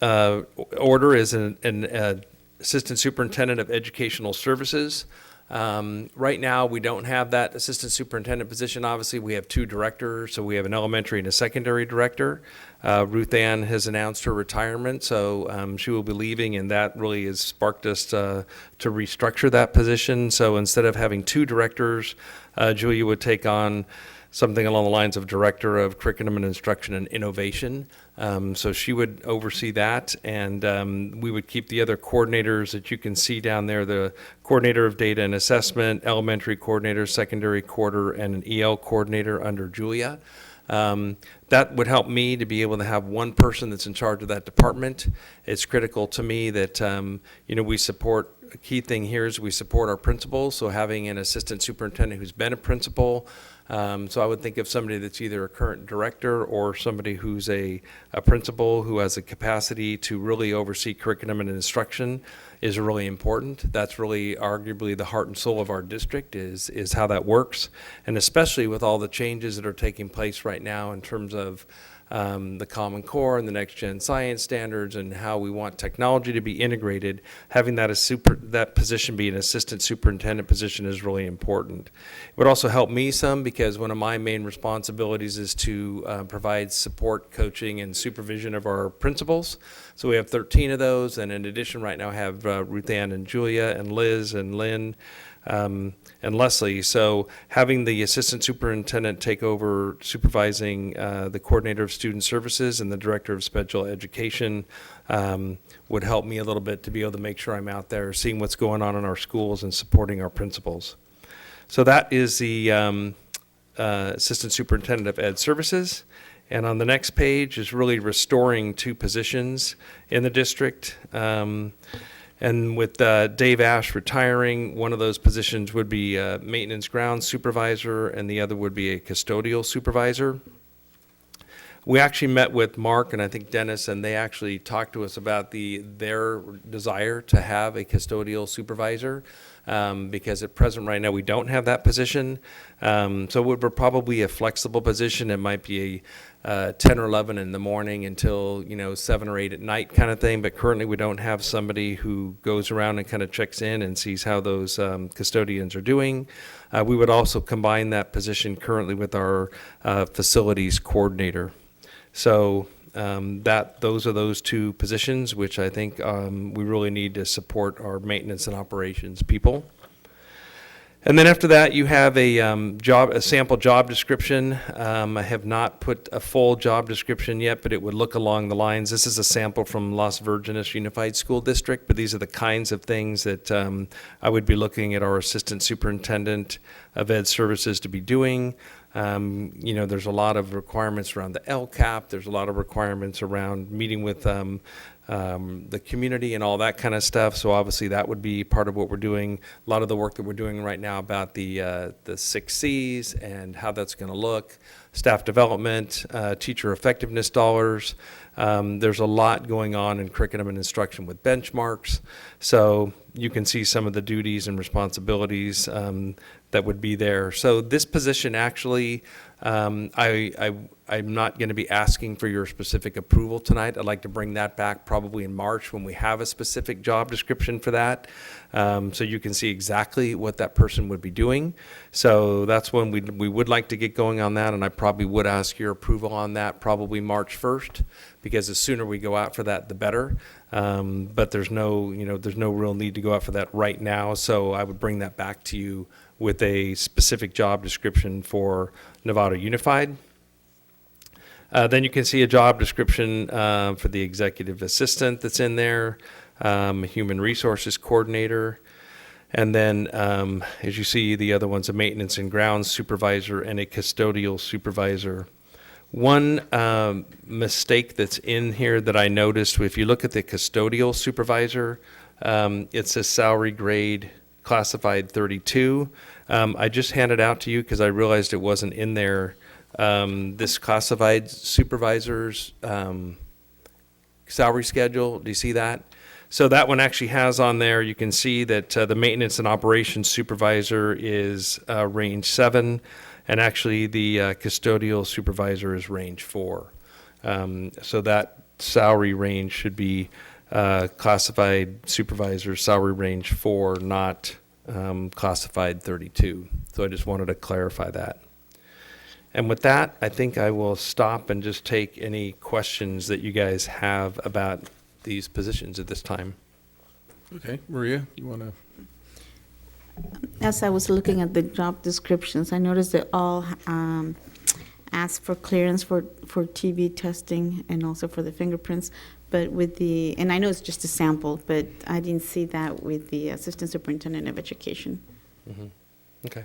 order is an assistant superintendent of educational services. Right now, we don't have that assistant superintendent position. Obviously, we have 2 directors, so we have an elementary and a secondary director. Ruth Ann has announced her retirement, so she will be leaving, and that really has sparked us to restructure that position. So instead of having 2 directors, Julia would take on something along the lines of Director of Curriculum and Instruction and Innovation. So she would oversee that, and we would keep the other coordinators that you can see down there, the Coordinator of Data and Assessment, Elementary Coordinator, Secondary Coordinator, and an EL Coordinator under Julia. That would help me to be able to have one person that's in charge of that department. It's critical to me that, we support, a key thing here is we support our principals, so having an assistant superintendent who's been a principal. So I would think of somebody that's either a current director or somebody who's a principal who has a capacity to really oversee curriculum and instruction. is really important. That's really arguably the heart and soul of our district is how that works. And especially with all the changes that are taking place right now in terms of the Common Core and the Next Gen Science standards and how we want technology to be integrated, having that that position be an assistant superintendent position is really important. It would also help me some because one of my main responsibilities is to provide support, coaching, and supervision of our principals. So we have 13 of those, and in addition, right now I have Ruth Ann and Julia and Liz and Lynn and Leslie. So having the assistant superintendent take over supervising the coordinator of student services and the director of special education would help me a little bit to be able to make sure I'm out there seeing what's going on in our schools and supporting our principals. So that is the assistant superintendent of ed services. And on the next page is really restoring 2 positions in the district. And with Dave Ash retiring, one of those positions would be maintenance grounds supervisor, and the other would be a custodial supervisor. We actually met with Mark and I think Dennis, and they actually talked to us about their desire to have a custodial supervisor because at present right now we don't have that position. So it would be probably a flexible position. It might be a 10 or 11 in the morning until 7 or 8 at night kind of thing. But currently we don't have somebody who goes around and kind of checks in and sees how those custodians are doing. We would also combine that position currently with our facilities coordinator. So those are those 2 positions, which I think we really need to support our maintenance and operations people. And then after that, you have a sample job description. I have not put a full job description yet, but it would look along the lines. This is a sample from Las Virgenes Unified School District, but these are the kinds of things that I would be looking at our assistant superintendent of ed services to be doing. There's a lot of requirements around the LCAP. There's a lot of requirements around meeting with the community and all that kind of stuff. So obviously that would be part of what we're doing. A lot of the work that we're doing right now about the 6 C's and how that's going to look, staff development, teacher effectiveness dollars. There's a lot going on in curriculum and instruction with benchmarks. So you can see some of the duties and responsibilities that would be there. So this position actually, I'm not going to be asking for your specific approval tonight. I'd like to bring that back probably in March when we have a specific job description for that. So you can see exactly what that person would be doing. So that's when we would like to get going on that, and I probably would ask your approval on that probably March 1st, because the sooner we go out for that, the better. But there's no real need to go out for that right now. So I would bring that back to you with a specific job description for Novato Unified. Then you can see a job description for the executive assistant that's in there, a human resources coordinator, and then as you see, the other one's a maintenance and grounds supervisor and a custodial supervisor. One mistake that's in here that I noticed, if you look at the custodial supervisor, it says salary grade classified 32. I just handed out to you because I realized it wasn't in there. This classified supervisor's salary schedule, do you see that? So that one actually has on there, you can see that the maintenance and operations supervisor is range 7, and actually the custodial supervisor is range 4. So that salary range should be classified supervisor salary range 4, not classified 32. So I just wanted to clarify that. And with that, I think I will stop and just take any questions that you guys have about these positions at this time. Okay, Maria, you want to? As I was looking at the job descriptions, I noticed that all ask for clearance for TB testing and also for the fingerprints. But with and I know it's just a sample, but I didn't see that with the Assistant Superintendent of Education. Mm-hmm. Okay.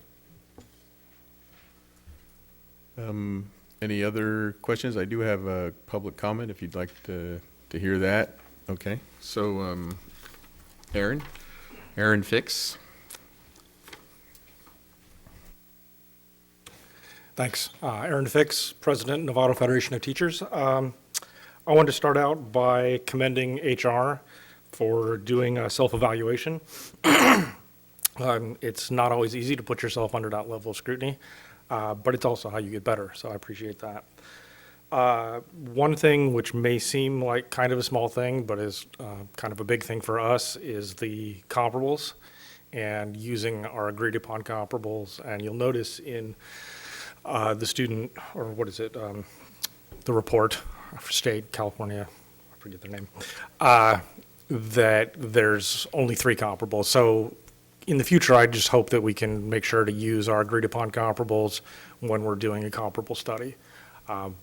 Any other questions? I do have a public comment if you'd like to hear that. Okay, so Aaron Fix. Thanks. Aaron Fix, President, Novato Federation of Teachers. I wanted to start out by commending HR for doing a self-evaluation. It's not always easy to put yourself under that level of scrutiny, but it's also how you get better, so I appreciate that. One thing which may seem like kind of a small thing, but is kind of a big thing for us, is the comparables and using our agreed upon comparables. And you'll notice in the student, or what is it, the report for state, California, I forget their name, that there's only 3 comparables. So in the future, I just hope that we can make sure to use our agreed upon comparables when we're doing a comparable study.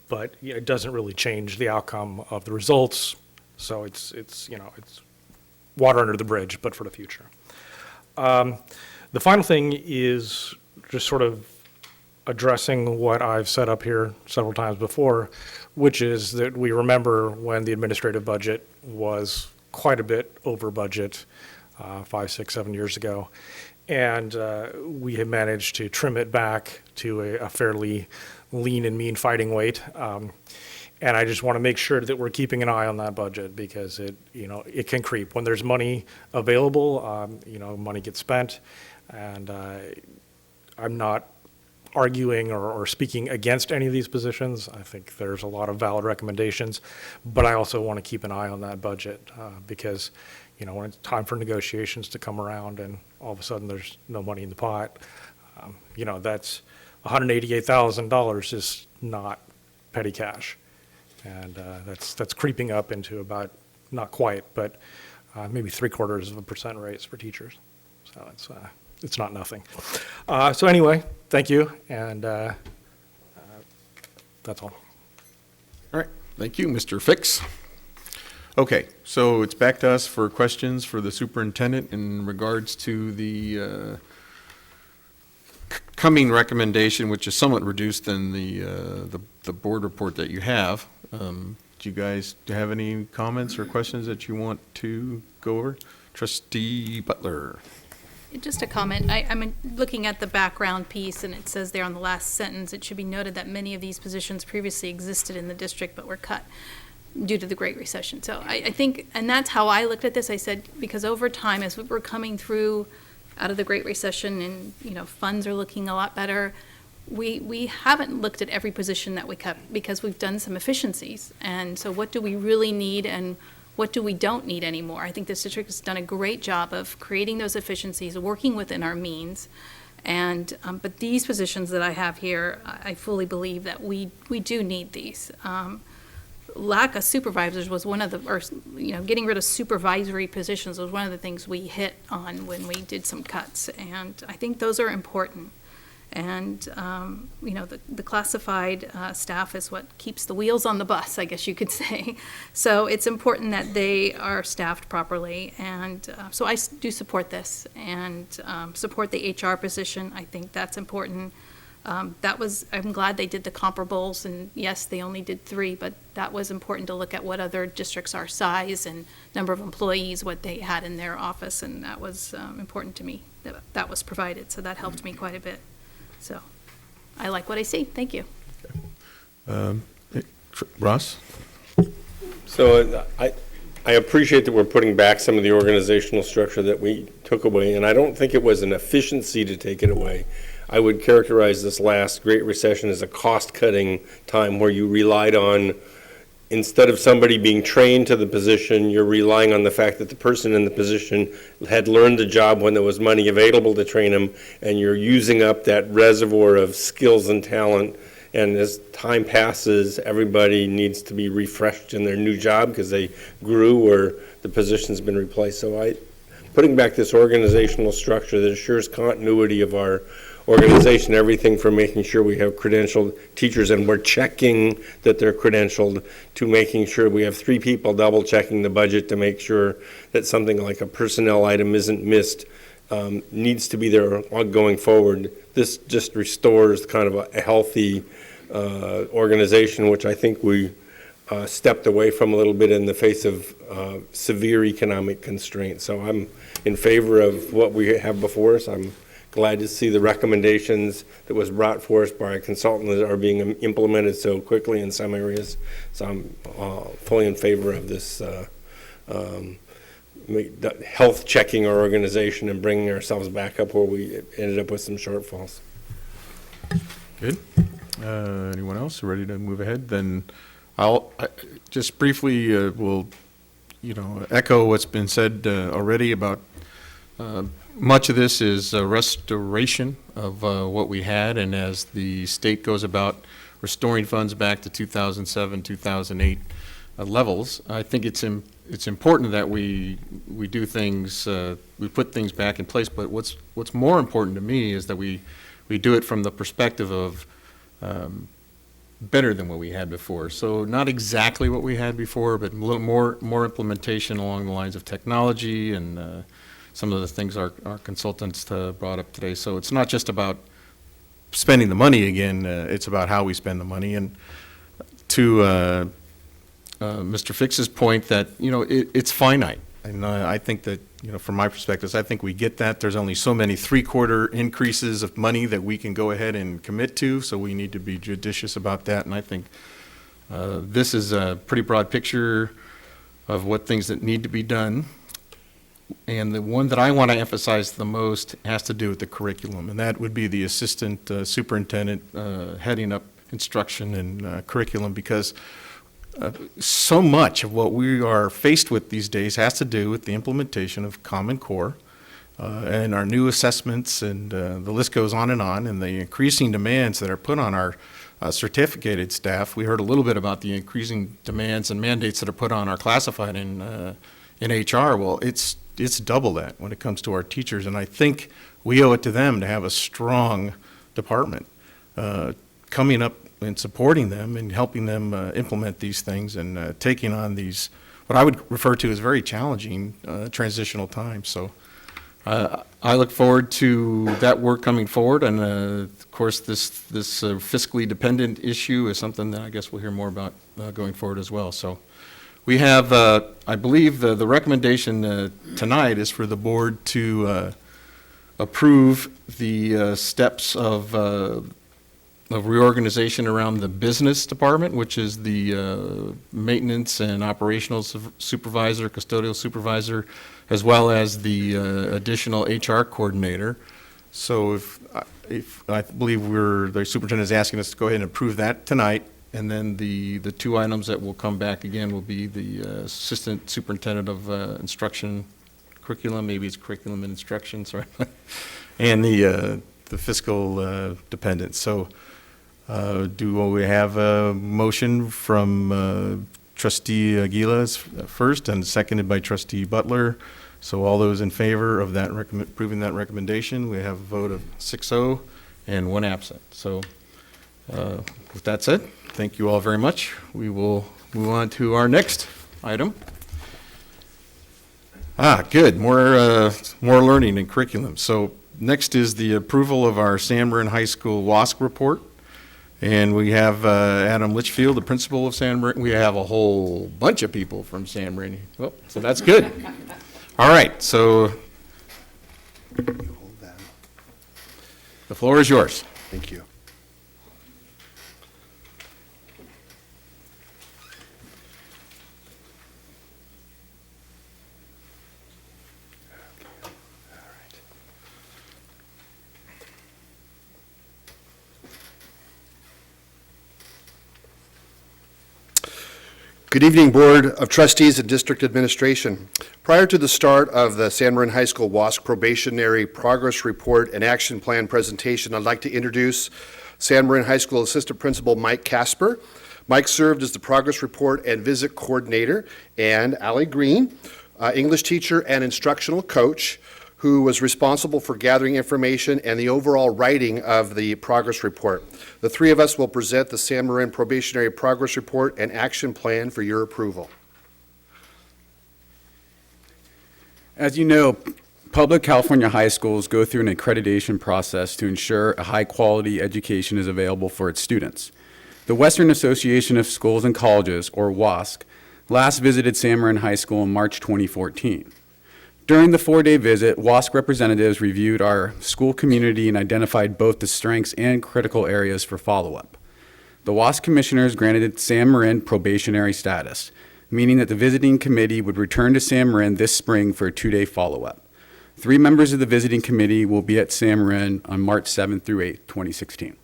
But it doesn't really change the outcome of the results, so it's water under the bridge, but for the future. The final thing is just sort of addressing what I've said up here several times before, which is that we remember when the administrative budget was quite a bit over budget 5, 6, 7 years ago, and we had managed to trim it back to a fairly lean and mean fighting weight. And I just want to make sure that we're keeping an eye on that budget, because it can creep. When there's money available, money gets spent. And I'm not arguing or speaking against any of these positions. I think there's a lot of valid recommendations, but I also want to keep an eye on that budget, because when it's time for negotiations to come around and all of a sudden there's no money in the pot, that's $188,000 is not petty cash. And that's creeping up into about, not quite, but maybe 0.75% raise for teachers. So it's not nothing. So anyway, thank you, and that's all. All right, thank you, Mr. Fix. Okay, so it's back to us for questions for the superintendent in regards to the coming recommendation, which is somewhat reduced than the board report that you have. Do you guys have any comments or questions that you want to go over? Trustee Butler. Just a comment. I'm looking at the background piece, and it says there on the last sentence, it should be noted that many of these positions previously existed in the district but were cut due to the Great Recession. So I think, and that's how I looked at this. I said, because over time, as we're coming through out of the Great Recession and, funds are looking a lot better, we haven't looked at every position that we cut, because we've done some efficiencies. And so what do we really need and what do we don't need anymore? I think this district has done a great job of creating those efficiencies, working within our means. And but these positions that I have here, I fully believe that we do need these. Lack of supervisors was one of the, or getting rid of supervisory positions was one of the things we hit on when we did some cuts. And I think those are important. And, the classified staff is what keeps the wheels on the bus, I guess you could say. So it's important that they are staffed properly. And so I do support this and support the HR position. I think that's important. I'm glad they did the comparables. And yes, they only did 3, but that was important to look at what other districts our size and number of employees, what they had in their office. And that was important to me, that was provided. So that helped me quite a bit. So I like what I see. Thank you. Ross? So I appreciate that we're putting back some of the organizational structure that we took away, and I don't think it was an efficiency to take it away. I would characterize this last Great Recession as a cost-cutting time where you relied on, instead of somebody being trained to the position, you're relying on the fact that the person in the position had learned the job when there was money available to train them, and you're using up that reservoir of skills and talent. And as time passes, everybody needs to be refreshed in their new job because they grew or the position's been replaced. So putting back this organizational structure that assures continuity of our organization, everything from making sure we have credentialed teachers and we're checking that they're credentialed, to making sure we have 3 people double checking the budget to make sure that something like a personnel item isn't missed, needs to be there going forward. This just restores kind of a healthy organization, which I think we stepped away from a little bit in the face of severe economic constraints. So I'm in favor of what we have before us. I'm glad to see the recommendations that was brought forth by a consultant that are being implemented so quickly in some areas. So I'm fully in favor of this health checking our organization and bringing ourselves back up where we ended up with some shortfalls. Good. Anyone else ready to move ahead? Then just briefly will, echo what's been said already about much of this is a restoration of what we had, and as the state goes about restoring funds back to 2007, 2008 levels, I think it's important that we do things, we put things back in place. But what's more important to me is that we do it from the perspective of better than what we had before. So not exactly what we had before, but a little more implementation along the lines of technology and some of the things our consultants brought up today. So it's not just about spending the money again, it's about how we spend the money. And to Mr. Fix's point that, it's finite. And I think that, from my perspective, I think we get that. There's only so many three-quarter increases of money that we can go ahead and commit to, so we need to be judicious about that. And I think this is a pretty broad picture of what things that need to be done. And the one that I want to emphasize the most has to do with the curriculum, and that would be the assistant superintendent heading up instruction and curriculum, because so much of what we are faced with these days has to do with the implementation of Common Core and our new assessments, and the list goes on, and the increasing demands that are put on our certificated staff. We heard a little bit about the increasing demands and mandates that are put on our classified in HR. Well, it's double that when it comes to our teachers, and I think we owe it to them to have a strong department coming up and supporting them and helping them implement these things and taking on these, what I would refer to as very challenging transitional times. So I look forward to that work coming forward, and of course this fiscally dependent issue is something that I guess we'll hear more about going forward as well. So we have, I believe the recommendation tonight is for the board to approve the steps of reorganization around the business department, which is the maintenance and operational supervisor, custodial supervisor, as well as the additional HR coordinator. So if I believe the superintendent is asking us to go ahead and approve that tonight, and then the two items that will come back again will be the assistant superintendent of instruction curriculum, maybe it's curriculum and instruction, sorry, and the fiscal dependence. So do we have a motion from Trustee Aguilar first and seconded by Trustee Butler? So all those in favor of that approving that recommendation, we have a vote of 6-0 and 1 absent. So with that said, thank you all very much. We will move on to our next item. Good. More learning and curriculum. So next is the approval of our San Marin High School WASC report. And we have Adam Litchfield, the principal of San Marin. We have a whole bunch of people from San Marin. Oh, so that's good. All right, so the floor is yours. Thank you. Good evening, Board of Trustees and District Administration. Prior to the start of the San Marin High School WASC Probationary Progress Report and Action Plan presentation, I'd like to introduce San Marin High School Assistant Principal Mike Casper. Mike served as the Progress Report and Visit Coordinator, and Allie Green, English teacher and instructional coach, who was responsible for gathering information and the overall writing of the progress report. The three of us will present the San Marin Probationary Progress Report and Action Plan for your approval. As you know, public California high schools go through an accreditation process to ensure a high-quality education is available for its students. The Western Association of Schools and Colleges, or WASC, last visited San Marin High School in March 2014. During the 4-day visit, WASC representatives reviewed our school community and identified both the strengths and critical areas for follow-up. The WASC commissioners granted San Marin probationary status, meaning that the visiting committee would return to San Marin this spring for a 2-day follow-up. 3 members of the visiting committee will be at San Marin on March 7th through 8th, 2016.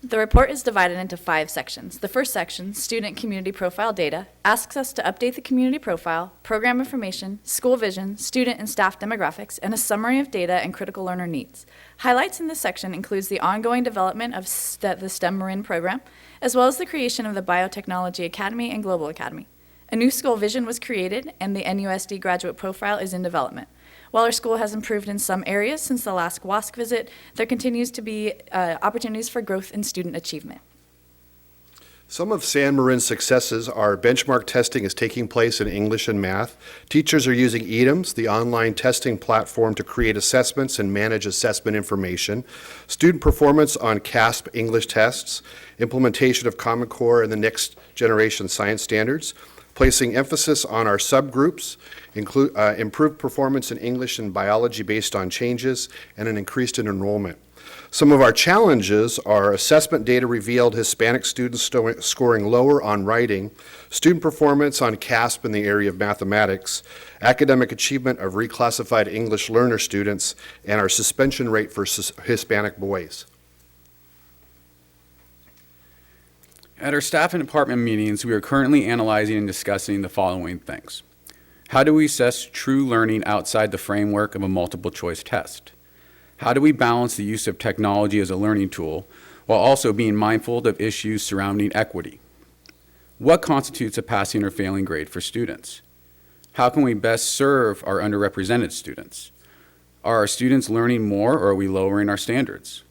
The report is divided into 5 sections. The first section, Student Community Profile Data, asks us to update the community profile, program information, school vision, student and staff demographics, and a summary of data and critical learner needs. Highlights in this section includes the ongoing development of the STEM Marin program, as well as the creation of the Biotechnology Academy and Global Academy. A new school vision was created, and the NUSD graduate profile is in development. While our school has improved in some areas since the last WASC visit, there continues to be opportunities for growth in student achievement. Some of San Marin's successes are benchmark testing is taking place in English and math. Teachers are using EDIMS, the online testing platform, to create assessments and manage assessment information. Student performance on CASP English tests, implementation of Common Core and the next generation science standards, placing emphasis on our subgroups, improved performance in English and biology based on changes, and an increased in enrollment. Some of our challenges are assessment data revealed Hispanic students scoring lower on writing, student performance on CASP in the area of mathematics, academic achievement of reclassified English learner students, and our suspension rate for Hispanic boys. At our staff and department meetings, we are currently analyzing and discussing the following things. How do we assess true learning outside the framework of a multiple choice test? How do we balance the use of technology as a learning tool while also being mindful of issues surrounding equity? What constitutes a passing or failing grade for students? How can we best serve our underrepresented students? Are our students learning more, or are we lowering our standards?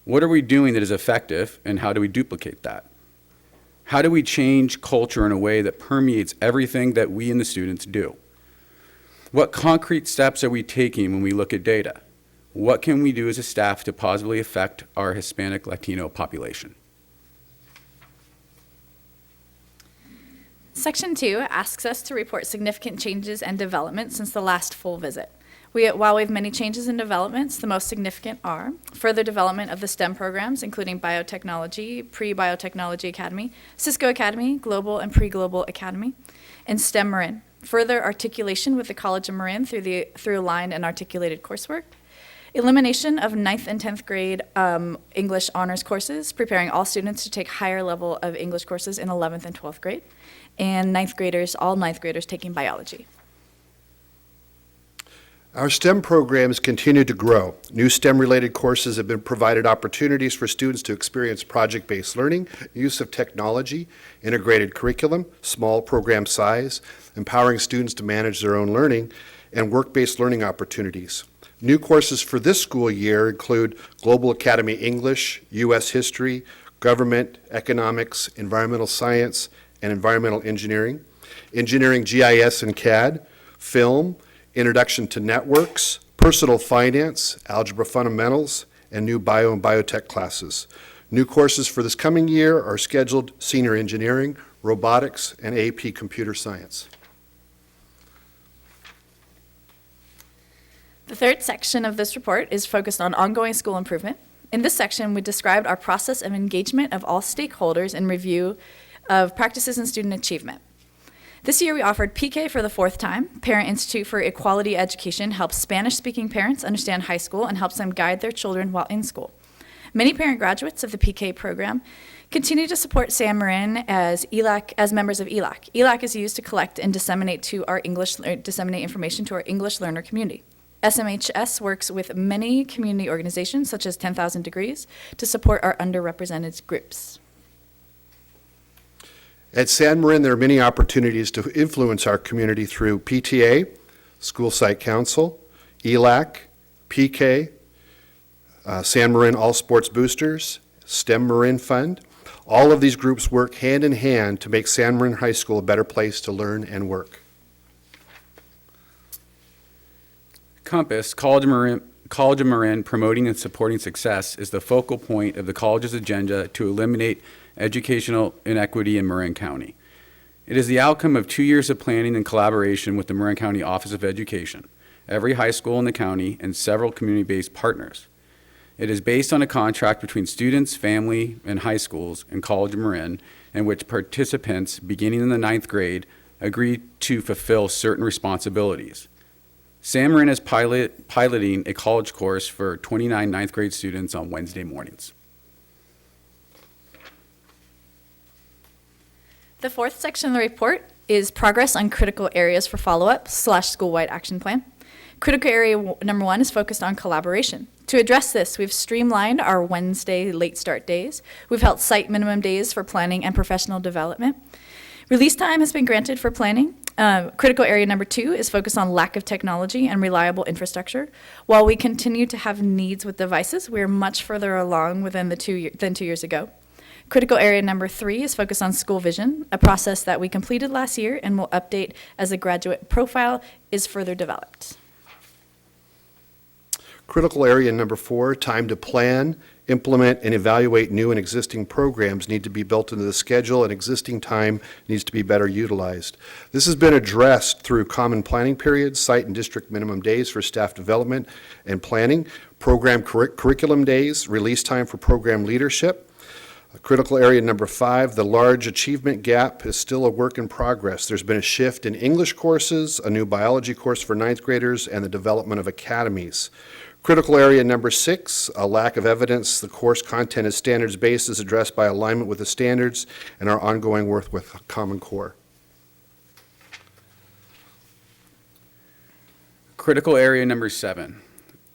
What are we doing that is effective, and how do we duplicate that? How do we change culture in a way that permeates everything that we and the students do? What concrete steps are we taking when we look at data? What can we do as a staff to positively affect our Hispanic Latino population? Section 2 asks us to report significant changes and developments since the last full visit. While we have many changes and developments, the most significant are further development of the STEM programs, including biotechnology, pre-biotechnology academy, Cisco Academy, global and pre-global academy, and STEM Marin. Further articulation with the College of Marin through aligned and articulated coursework. Elimination of 9th and 10th grade English honors courses, preparing all students to take higher level of English courses in 11th and 12th grade, and all 9th graders taking biology. Our STEM programs continue to grow. New STEM-related courses have been provided opportunities for students to experience project-based learning, use of technology, integrated curriculum, small program size, empowering students to manage their own learning, and work-based learning opportunities. New courses for this school year include Global Academy English, U.S. History, Government, Economics, Environmental Science, and Environmental Engineering, Engineering GIS and CAD, Film, Introduction to Networks, Personal Finance, Algebra Fundamentals, and new Bio and Biotech classes. New courses for this coming year are scheduled Senior Engineering, Robotics, and AP Computer Science. The third section of this report is focused on ongoing school improvement. In this section, we described our process of engagement of all stakeholders in review of practices and student achievement. This year, we offered PK for the 4th time. Parent Institute for Equality Education helps Spanish-speaking parents understand high school and helps them guide their children while in school. Many parent graduates of the PK program continue to support San Marin as members of ELAC. ELAC is used to collect and disseminate information to our English learner community. SMHS works with many community organizations, such as 10,000 Degrees, to support our underrepresented groups. At San Marin, there are many opportunities to influence our community through PTA, School Site Council, ELAC, PK, San Marin All Sports Boosters, STEM Marin Fund. All of these groups work hand in hand to make San Marin High School a better place to learn and work. Compass, College of Marin Promoting and Supporting Success, is the focal point of the college's agenda to eliminate educational inequity in Marin County. It is the outcome of 2 years of planning and collaboration with the Marin County Office of Education, every high school in the county, and several community-based partners. It is based on a contract between students, family, and high schools and College of Marin, in which participants, beginning in the 9th grade, agree to fulfill certain responsibilities. San Marin is piloting a college course for 29 9th grade students on Wednesday mornings. The fourth section of the report is progress on critical areas for follow-up / school-wide action plan. Critical area number 1 is focused on collaboration. To address this, we've streamlined our Wednesday late start days. We've held site minimum days for planning and professional development. Release time has been granted for planning. Critical area number 2 is focused on lack of technology and reliable infrastructure. While we continue to have needs with devices, we are much further along than 2 years ago. Critical area number 3 is focused on school vision, a process that we completed last year and will update as the graduate profile is further developed. Critical area number 4, time to plan, implement, and evaluate new and existing programs need to be built into the schedule, and existing time needs to be better utilized. This has been addressed through common planning periods, site and district minimum days for staff development and planning, program curriculum days, release time for program leadership. Critical area number 5, the large achievement gap is still a work in progress. There's been a shift in English courses, a new biology course for 9th graders, and the development of academies. Critical area number 6, a lack of evidence the course content is standards-based is addressed by alignment with the standards and our ongoing work with Common Core. Critical area number 7.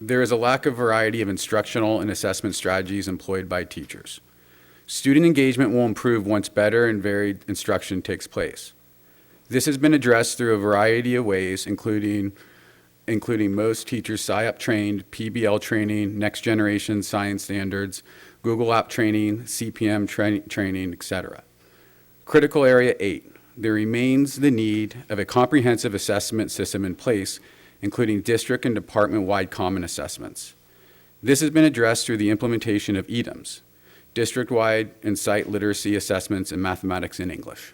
There is a lack of variety of instructional and assessment strategies employed by teachers. Student engagement will improve once better and varied instruction takes place. This has been addressed through a variety of ways, including most teachers SciAp trained, PBL training, next generation science standards, Google app training, CPM training, etc. Critical area 8. There remains the need of a comprehensive assessment system in place, including district and department-wide common assessments. This has been addressed through the implementation of EDIMS, district-wide and site literacy assessments in mathematics and English.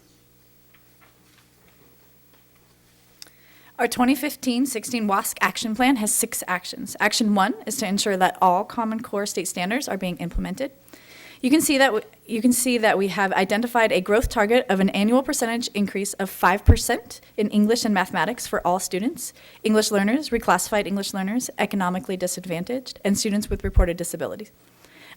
Our 2015-16 WASC action plan has 6 actions. Action 1 is to ensure that all Common Core state standards are being implemented. You can see that we have identified a growth target of an annual percentage increase of 5% in English and mathematics for all students, English learners, reclassified English learners, economically disadvantaged, and students with reported disabilities.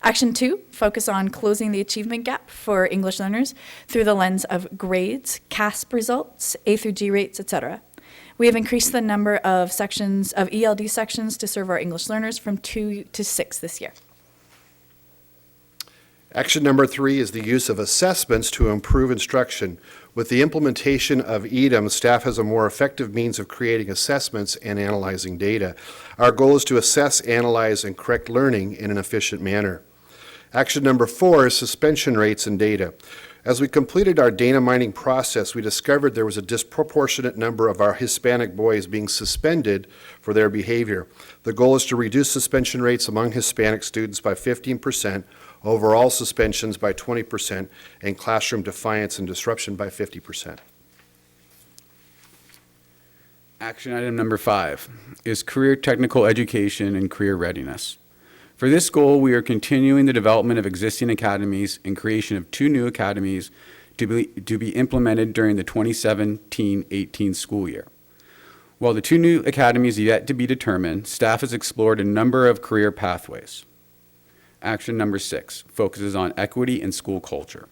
Action 2, focus on closing the achievement gap for English learners through the lens of grades, CASP results, A through G rates, etc. We have increased the number of sections of ELD sections to serve our English learners from 2 to 6 this year. Action number 3 is the use of assessments to improve instruction. With the implementation of EDIM, staff has a more effective means of creating assessments and analyzing data. Our goal is to assess, analyze, and correct learning in an efficient manner. Action number 4 is suspension rates and data. As we completed our data mining process, we discovered there was a disproportionate number of our Hispanic boys being suspended for their behavior. The goal is to reduce suspension rates among Hispanic students by 15%, overall suspensions by 20%, and classroom defiance and disruption by 50%. Action item number 5 is career technical education and career readiness. For this goal, we are continuing the development of existing academies and creation of 2 new academies to be implemented during the 2017-18 school year. While the 2 new academies are yet to be determined, staff has explored a number of career pathways. Action number 6 focuses on equity and school culture.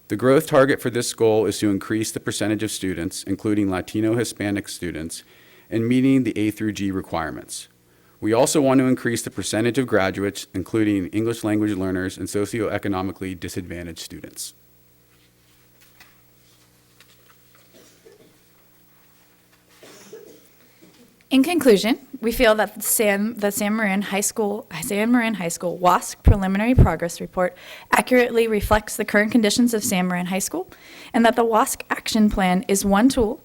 The growth target for this goal is to increase the percentage of students, including Latino Hispanic students, in meeting the A through G requirements. We also want to increase the percentage of graduates, including English language learners and socioeconomically disadvantaged students. In conclusion, we feel that the San Marin High School WASC Preliminary Progress Report accurately reflects the current conditions of San Marin High School, and that the WASC Action Plan is one tool,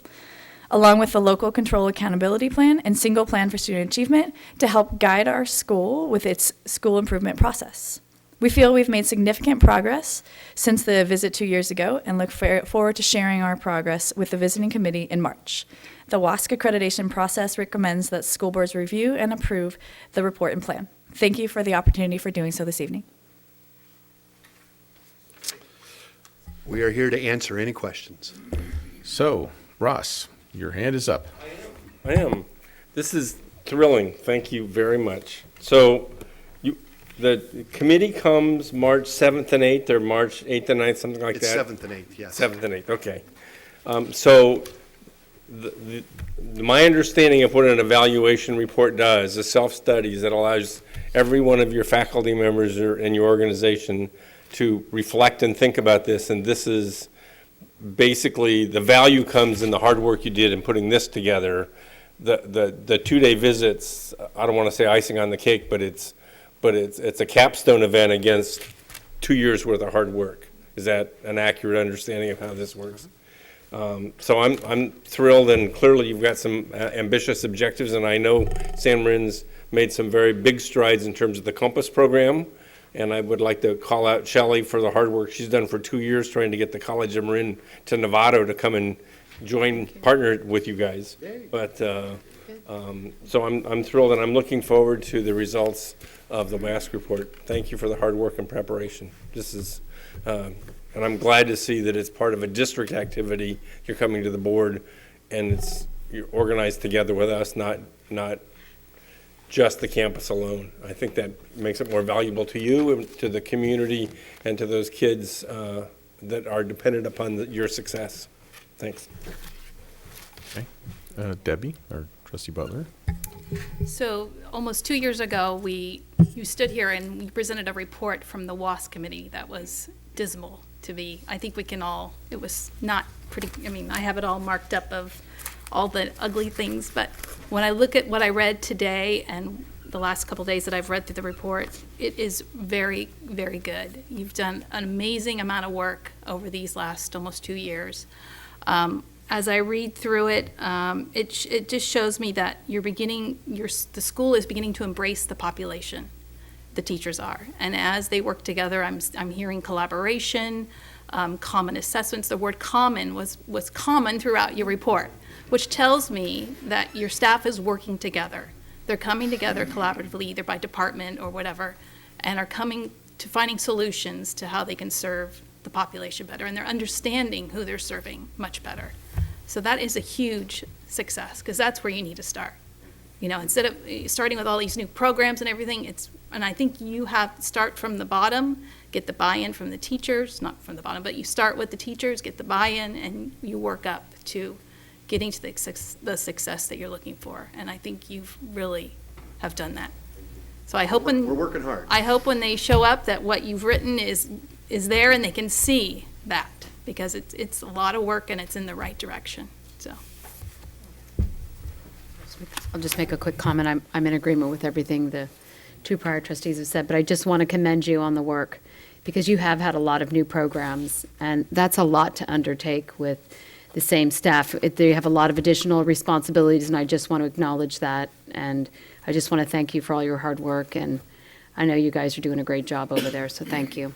along with the Local Control Accountability Plan and Single Plan for Student Achievement, to help guide our school with its school improvement process. We feel we've made significant progress since the visit 2 years ago and look forward to sharing our progress with the visiting committee in March. The WASC accreditation process recommends that school boards review and approve the report and plan. Thank you for the opportunity for doing so this evening. We are here to answer any questions. So, Ross, your hand is up. I am. This is thrilling. Thank you very much. So the committee comes March 7th and 8th, or March 8th and 9th, something like It's that? 7th and 8th, yes. 7th and 8th, okay. So my understanding of what an evaluation report does is self-studies that allows every one of your faculty members and your organization to reflect and think about this, and this is basically, the value comes in the hard work you did in putting this together. The 2-day visits, I don't want to say icing on the cake, but it's a capstone event against 2 years worth of hard work. Is that an accurate understanding of how this works? So I'm thrilled, and clearly you've got some ambitious objectives, and I know San Marin's made some very big strides in terms of the Compass program, and I would like to call out Shelley for the hard work she's done for 2 years trying to get the College of Marin to Novato to come and partner with you guys. But so I'm thrilled, and I'm looking forward to the results of the WASC report. Thank you for the hard work and preparation. This is, and I'm glad to see that it's part of a district activity. You're coming to the board, and you're organized together with us, not just the campus alone. I think that makes it more valuable to you and to the community and to those kids that are dependent upon your success. Thanks. Okay. Debbie, or Trustee Butler? So almost 2 years ago, you stood here and we presented a report from the WASC committee that was dismal to me. I think we can all, it was not pretty, I mean, I have it all marked up of all the ugly things, but when I look at what I read today and the last couple days that I've read through the report, it is very, very good. You've done an amazing amount of work over these last almost 2 years. As I read through it, it just shows me that the school is beginning to embrace the population. The teachers are, and as they work together, I'm hearing collaboration, common assessments. The word common was common throughout your report, which tells me that your staff is working together. They're coming together collaboratively, either by department or whatever, and are coming to finding solutions to how they can serve the population better, and they're understanding who they're serving much better. So that is a huge success, because that's where you need to start. You know, instead of starting with all these new programs and everything, and I think you have to start from the bottom, get the buy-in from the teachers, not from the bottom, but you start with the teachers, get the buy-in, and you work up to getting to the success that you're looking for. And I think you've really have done that. So I hope We're working hard. I hope when they show up that what you've written is there and they can see that, because it's a lot of work and it's in the right direction. So I'll just make a quick comment. I'm in agreement with everything the two prior trustees have said, but I just want to commend you on the work, because you have had a lot of new programs, and that's a lot to undertake with the same staff. They have a lot of additional responsibilities, and I just want to acknowledge that. And I just want to thank you for all your hard work, and I know you guys are doing a great job over there, so thank you.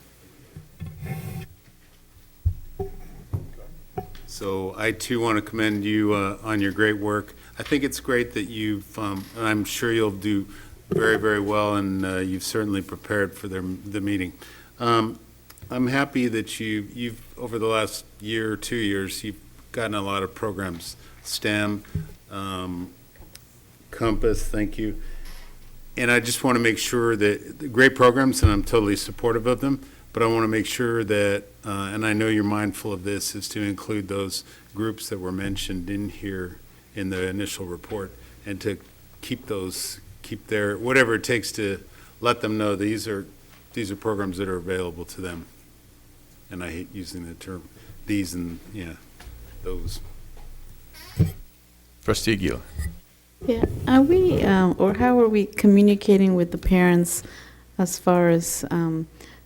So I too want to commend you on your great work. I think it's great that you've, and I'm sure you'll do very, very well, and you've certainly prepared for the meeting. I'm happy that you've, over the last year or 2 years, you've gotten a lot of programs, STEM, Compass, thank you. And I just want to make sure that, great programs, and I'm totally supportive of them, but I want to make sure that, and I know you're mindful of this, is to include those groups that were mentioned in here in the initial report, and to keep their, whatever it takes to let them know these are programs that are available to them. And I hate using the term these and, yeah, those. Trustee Aguilar. Yeah, are we, or how are we communicating with the parents as far as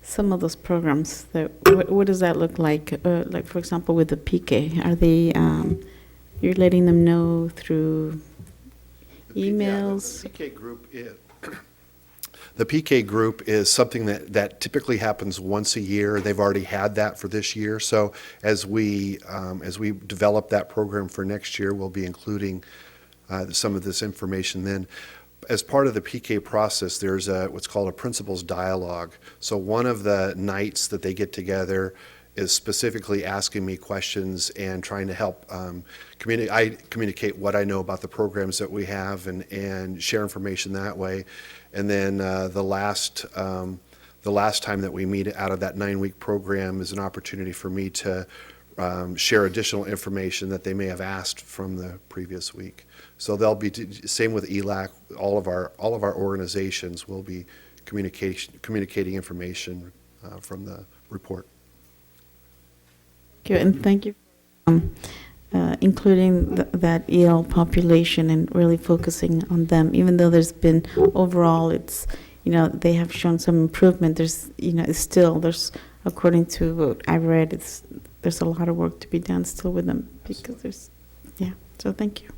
some of those programs? What does that look like? Like, for example, with the PK, are they, you're letting them know through emails? The PK group is, the PK group is something that typically happens once a year. They've already had that for this year. So as we develop that program for next year, we'll be including some of this information then. as part of the PK process, there's what's called a principals dialogue. So one of the nights that they get together is specifically asking me questions and trying to help communicate what I know about the programs that we have and share information that way. And then the last time that we meet out of that 9-week program is an opportunity for me to share additional information that they may have asked from the previous week. So they'll be, same with ELAC, all of our organizations will be communicating information from the report. Thank you, and thank you including that EL population and really focusing on them. Even though there's been overall, it's, they have shown some improvement. There's, it's still, according to what I read, there's a lot of work to be done still with them because so thank you.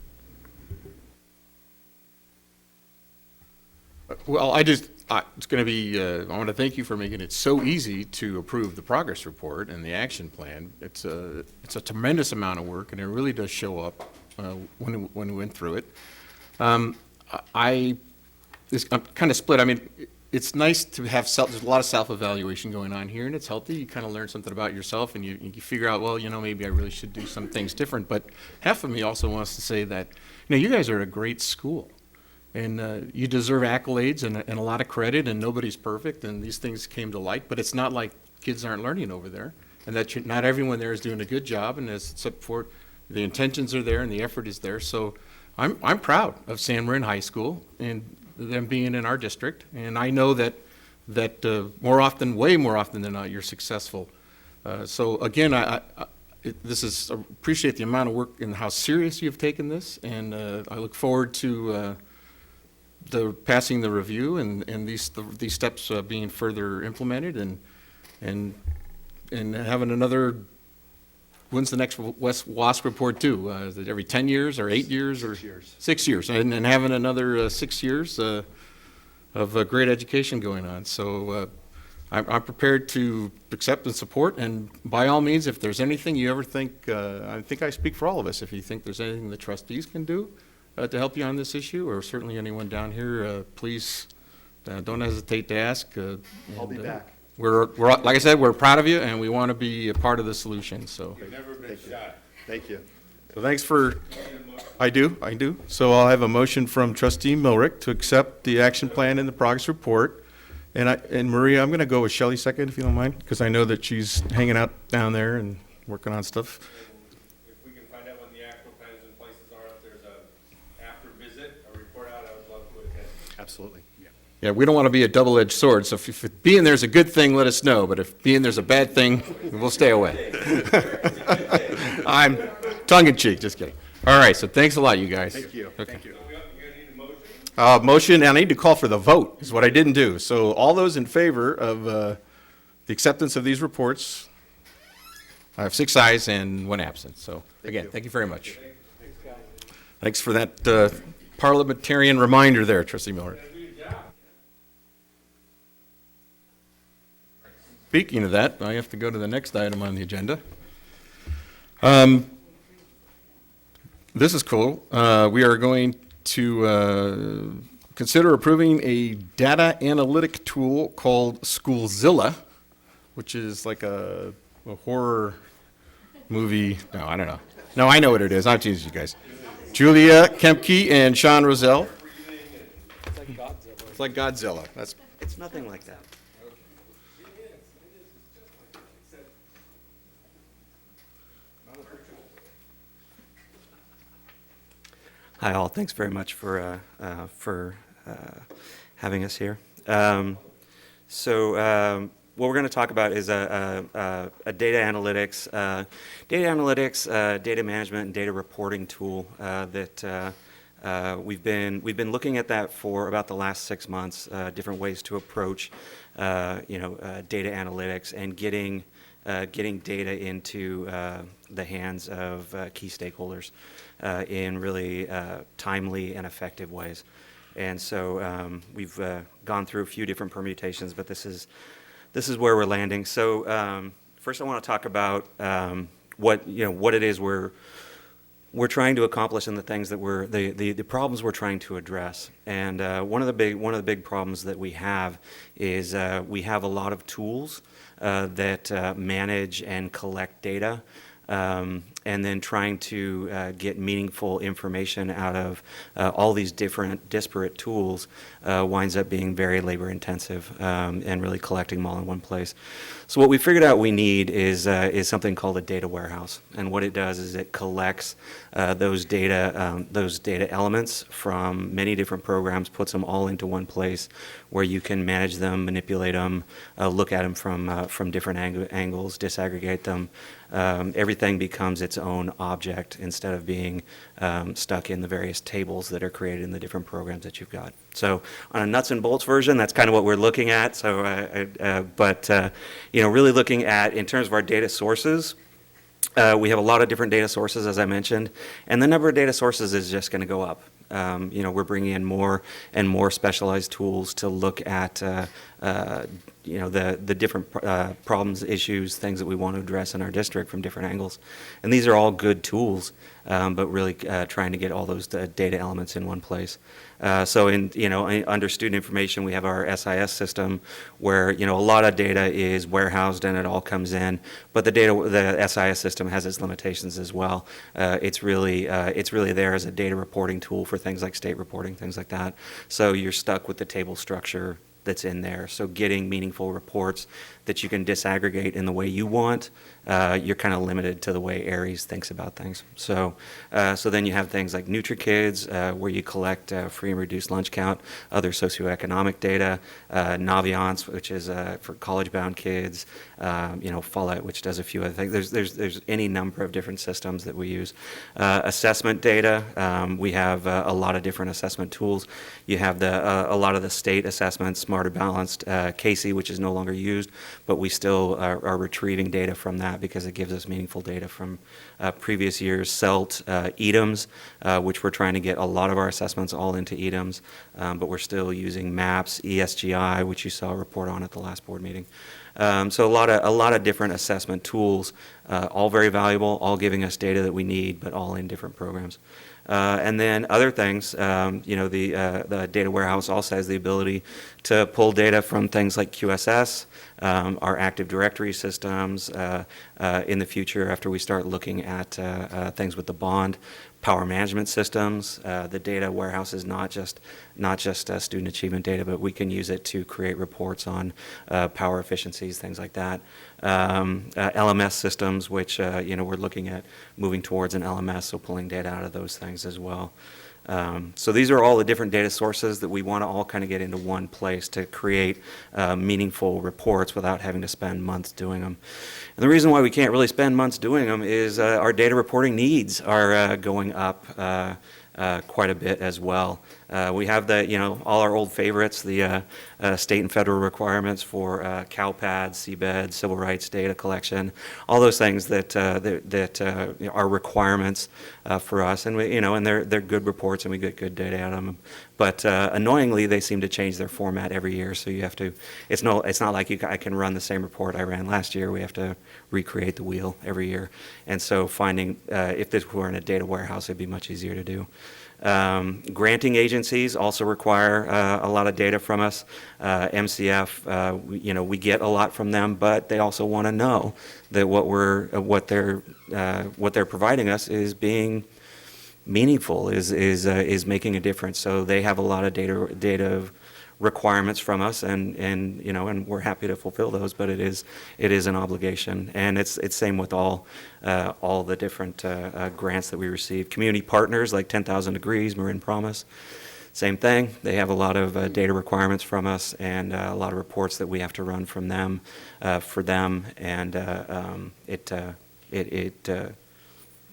Well, it's going to be, I want to thank you for making it so easy to approve the progress report and the action plan. It's a tremendous amount of work, and it really does show up when we went through it. I'm kind of split. I mean, it's nice to have there's a lot of self-evaluation going on here, and it's healthy. You kind of learn something about yourself, and you figure out, well, maybe I really should do some things different. But half of me also wants to say that, you guys are a great school. And you deserve accolades and a lot of credit, and nobody's perfect, and these things came to light. But it's not like kids aren't learning over there, and that not everyone there is doing a good job, and except for the intentions are there and the effort is there. So I'm proud of San Marin High School and them being in our district, and I know that way more often than not, you're successful. So again, appreciate the amount of work and how serious you've taken this, and I look forward to passing the review and these steps being further implemented and having another. When's the next WASC report due? Is it every 10 years or 8 years or 6 years? And having another 6 years of great education going on. So I'm prepared to accept and support. And by all means, if there's anything you ever think, I think I speak for all of us. If you think there's anything the trustees can do to help you on this issue, or certainly anyone down here, please don't hesitate to ask. I'll be back. We're like I said, we're proud of you, and we want to be a part of the solution. So. You've never been shy. Thank you. So thanks for. I do. So I'll have a motion from Trustee Milrick to accept the action plan and the progress report. And Maria, I'm going to go with Shelley second, if you don't mind, because I know that she's hanging out down there and working on stuff. If we can find out when the actual plans and places are, if there's after visit, a report out, I would love to attend. Absolutely. Yeah, we don't want to be a double-edged sword, so if being there's a good thing, let us know, but if being there's a bad thing, we'll stay away. I'm tongue-in-cheek, just kidding. All right, so thanks a lot, you guys. Thank you. Okay. So we need a motion? Motion, and I need to call for the vote, is what I didn't do. So all those in favor of the acceptance of these reports, I have 6 ayes and 1 absent. So again, thank you very much. Thanks for that parliamentarian reminder there, Trustee Miller. Speaking of that, I have to go to the next item on the agenda. This is cool. We are going to consider approving a data analytic tool called Schoolzilla, which is like a horror movie. No, I don't know. No, I know what it is. I'm teasing you guys. Julia Kempke and Sean Roselle. It's like Godzilla. It's nothing like that. Hi, all. Thanks very much for having us here. What we're going to talk about is a data analytics, data management, and data reporting tool that we've been looking at that for about the last 6 months. Different ways to approach, data analytics and getting data into the hands of key stakeholders in really timely and effective ways. And so we've gone through a few different permutations, but this is where we're landing. So first, I want to talk about what it is we're we're trying to accomplish and the things that the problems we're trying to address. And one of the big problems that we have is we have a lot of tools that manage and collect data. And then trying to get meaningful information out of all these different disparate tools winds up being very labor intensive and really collecting them all in one place. So what we figured out we need is something called a data warehouse. And what it does is it collects those data elements from many different programs, puts them all into one place where you can manage them, manipulate them, look at them from different angles, disaggregate them. Everything becomes its own object instead of being stuck in the various tables that are created in the different programs that you've got. So on a nuts and bolts version, that's kind of what we're looking at. So, really looking at, in terms of our data sources, we have a lot of different data sources, as I mentioned, and the number of data sources is just going to go up. We're bringing in more and more specialized tools to look at the different problems, issues, things that we want to address in our district from different angles. And these are all good tools, but really trying to get all those data elements in one place. So under student information, we have our SIS system where, a lot of data is warehoused and it all comes in, but the SIS system has its limitations as well. It's really there as a data reporting tool for things like state reporting, things like that. So you're stuck with the table structure that's in there. So getting meaningful reports that you can disaggregate in the way you want, you're kind of limited to the way Aries thinks about things. So then you have things like NutriKids, where you collect free and reduced lunch count, other socioeconomic data, Naviance, which is for college-bound kids, Fallout, which does a few other things. There's any number of different systems that we use. Assessment data, we have a lot of different assessment tools. You have a lot of the state assessments, Smarter Balanced, Casey, which is no longer used, but we still are retrieving data from that because it gives us meaningful data from previous years. CELT, EDAMS, which we're trying to get a lot of our assessments all into EDAMS, but we're still using MAPS, ESGI, which you saw a report on at the last board meeting. So a lot of different assessment tools, all very valuable, all giving us data that we need, but all in different programs. And then other things, the data warehouse also has the ability to pull data from things like QSS, our Active Directory systems, in the future after we start looking at things with the bond, power management systems. The data warehouse is not just student achievement data, but we can use it to create reports on power efficiencies, things like that. LMS systems, which we're looking at moving towards an LMS, so pulling data out of those things as well. So these are all the different data sources that we want to all kind of get into one place to create meaningful reports without having to spend months doing them. And the reason why we can't really spend months doing them is our data reporting needs are going up quite a bit as well. We have all our old favorites, the state and federal requirements for CalPAD, CBED, civil rights data collection, all those things that are requirements for us, and they're good reports and we get good data out of them. But annoyingly, they seem to change their format every year, so you have to. It's not like I can run the same report I ran last year. We have to recreate the wheel every year, and so finding if this were in a data warehouse, it'd be much easier to do. Granting agencies also require a lot of data from us. MCF, we get a lot from them, but they also want to know that what they're providing us is being meaningful, is making a difference. So they have a lot of data requirements from us, and we're happy to fulfill those, but it is an obligation, and it's same with all the different grants that we receive. Community partners like 10,000 Degrees, Marin Promise, same thing. They have a lot of data requirements from us and a lot of reports that we have to run from them for them, and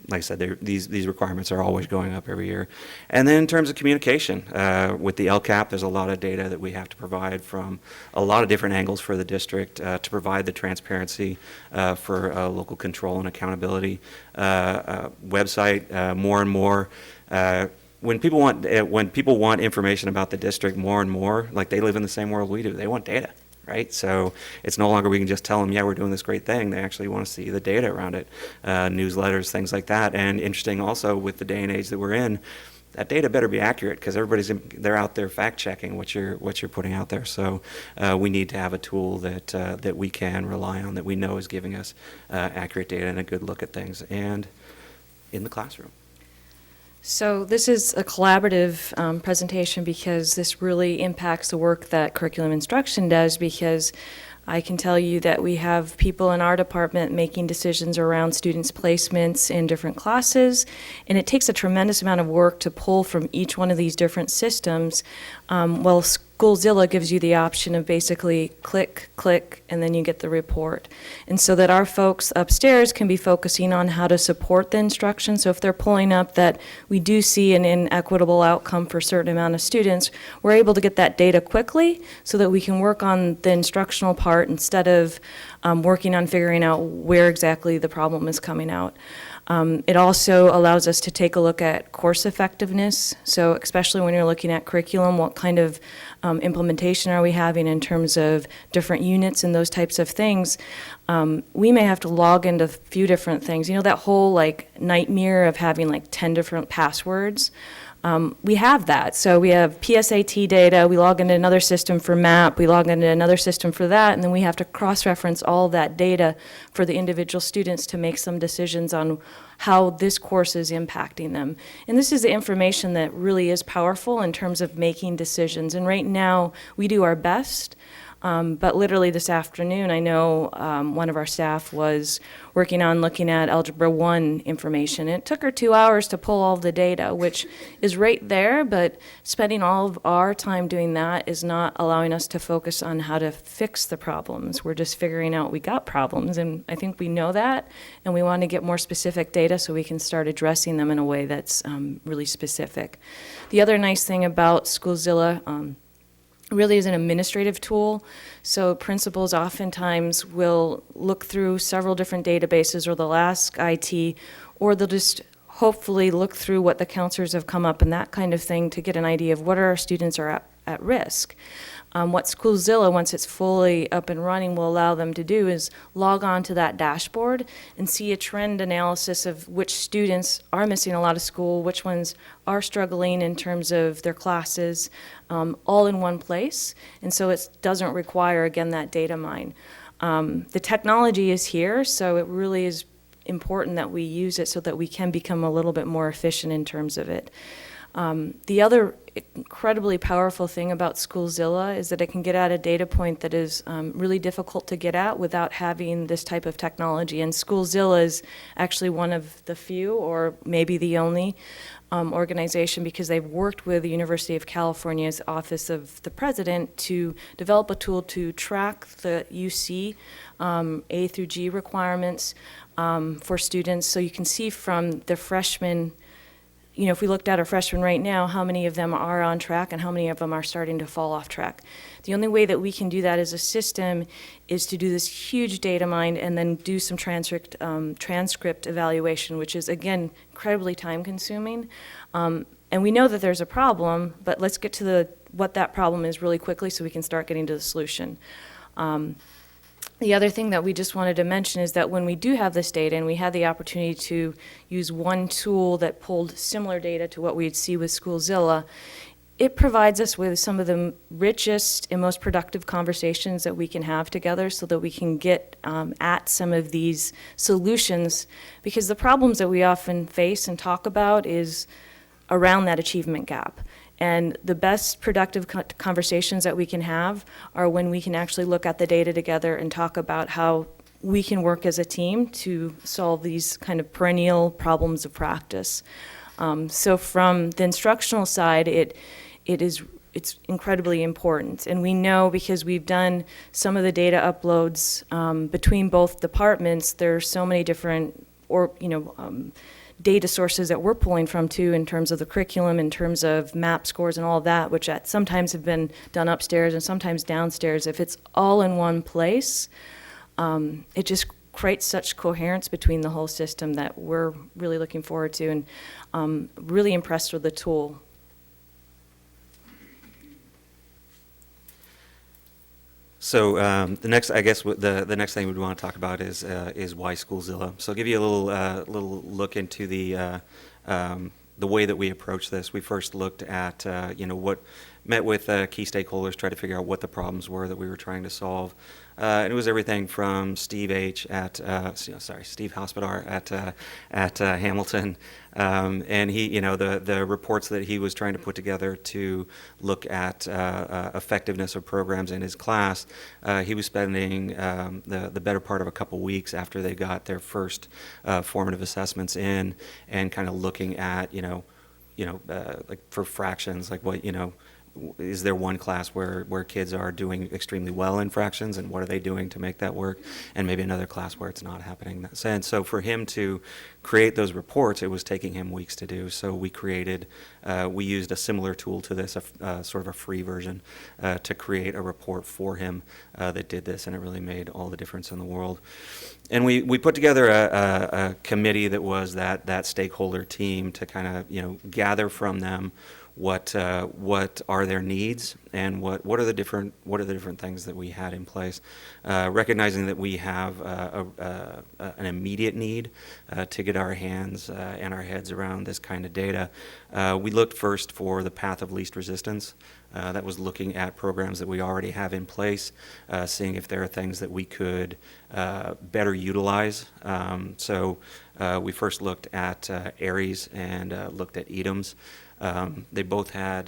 like I said, these requirements are always going up every year. And then in terms of communication, with the LCAP, there's a lot of data that we have to provide from a lot of different angles for the district to provide the transparency for local control and accountability. Website, more and more. When people want information about the district more and more, like they live in the same world we do, they want data. right? So it's no longer we can just tell them, yeah, we're doing this great thing. They actually want to see the data around it, newsletters, things like that. And interesting also with the day and age that we're in, that data better be accurate because they're out there fact checking what you're putting out there. So we need to have a tool that we can rely on, that we know is giving us accurate data and a good look at things, and in the classroom. So this is a collaborative presentation because this really impacts the work that curriculum instruction does, because I can tell you that we have people in our department making decisions around students' placements in different classes, and it takes a tremendous amount of work to pull from each one of these different systems. Well, Schoolzilla gives you the option of basically click, click, and then you get the report. And so that our folks upstairs can be focusing on how to support the instruction. So if they're pulling up that we do see an inequitable outcome for a certain amount of students, we're able to get that data quickly so that we can work on the instructional part instead of working on figuring out where exactly the problem is coming out. It also allows us to take a look at course effectiveness. So especially when you're looking at curriculum, what kind of implementation are we having in terms of different units and those types of things. We may have to log into a few different things. You know, that whole like nightmare of having like 10 different passwords. We have that. So we have PSAT data, we log into another system for MAP, we log into another system for that, and then we have to cross-reference all that data for the individual students to make some decisions on how this course is impacting them. And this is the information that really is powerful in terms of making decisions. And right now, we do our best. But literally this afternoon, I know one of our staff was working on looking at Algebra 1 information. And it took her 2 hours to pull all the data, which is right there, but spending all of our time doing that is not allowing us to focus on how to fix the problems. We're just figuring out we got problems, and I think we know that, and we want to get more specific data so we can start addressing them in a way that's really specific. The other nice thing about Schoolzilla, really is an administrative tool. So principals oftentimes will look through several different databases, or they'll ask IT, or they'll just hopefully look through what the counselors have come up and that kind of thing to get an idea of what our students are at risk. What Schoolzilla, once it's fully up and running, will allow them to do is log on to that dashboard and see a trend analysis of which students are missing a lot of school, which ones are struggling in terms of their classes, all in one place. And so it doesn't require, again, that data mine. The technology is here, so it really is important that we use it so that we can become a little bit more efficient in terms of it. The other incredibly powerful thing about Schoolzilla is that it can get at a data point that is really difficult to get at without having this type of technology. And Schoolzilla is actually one of the few, or maybe the only, organization, because they've worked with the University of California's Office of the President to develop a tool to track the UC A through G requirements for students. So you can see from the freshmen, you know, if we looked at our freshmen right now, how many of them are on track and how many of them are starting to fall off track. The only way that we can do that as a system is to do this huge data mine and then do some transcript evaluation, which is, again, incredibly time consuming. And we know that there's a problem, but let's get to what that problem is really quickly so we can start getting to the solution. The other thing that we just wanted to mention is that when we do have this data and we had the opportunity to use one tool that pulled similar data to what we'd see with Schoolzilla, it provides us with some of the richest and most productive conversations that we can have together so that we can get at some of these solutions, because the problems that we often face and talk about is around that achievement gap. And the best productive conversations that we can have are when we can actually look at the data together and talk about how we can work as a team to solve these kind of perennial problems of practice. So from the instructional side, it's incredibly important. And we know, because we've done some of the data uploads between both departments, there are so many different data sources that we're pulling from too, in terms of the curriculum, in terms of MAP scores and all of that, which sometimes have been done upstairs and sometimes downstairs. If it's all in one place, it just creates such coherence between the whole system that we're really looking forward to, and really impressed with the tool. So the next, I guess, the next thing we'd want to talk about is why Schoolzilla. So I'll give you a little look into the way that we approach this. We first looked at met with key stakeholders, tried to figure out what the problems were that we were trying to solve. And it was everything from Steve Hospodar at Hamilton, and he, the reports that he was trying to put together to look at effectiveness of programs in his class. He was spending the better part of a couple weeks after they got their first formative assessments in, and kind of looking at, like for fractions, like what, is there one class where kids are doing extremely well in fractions, and what are they doing to make that work, and maybe another class where it's not happening. And so for him to create those reports, it was taking him weeks to do. So we used a similar tool to this, sort of a free version, to create a report for him that did this, and it really made all the difference in the world. And we put together a committee that was that stakeholder team to kind of gather from them what are their needs, and what are the different things that we had in place, recognizing that we have an immediate need to get our hands and our heads around this kind of data. We looked first for the path of least resistance. That was looking at programs that we already have in place, seeing if there are things that we could better utilize. So we first looked at ARIES and looked at EDMS. They both had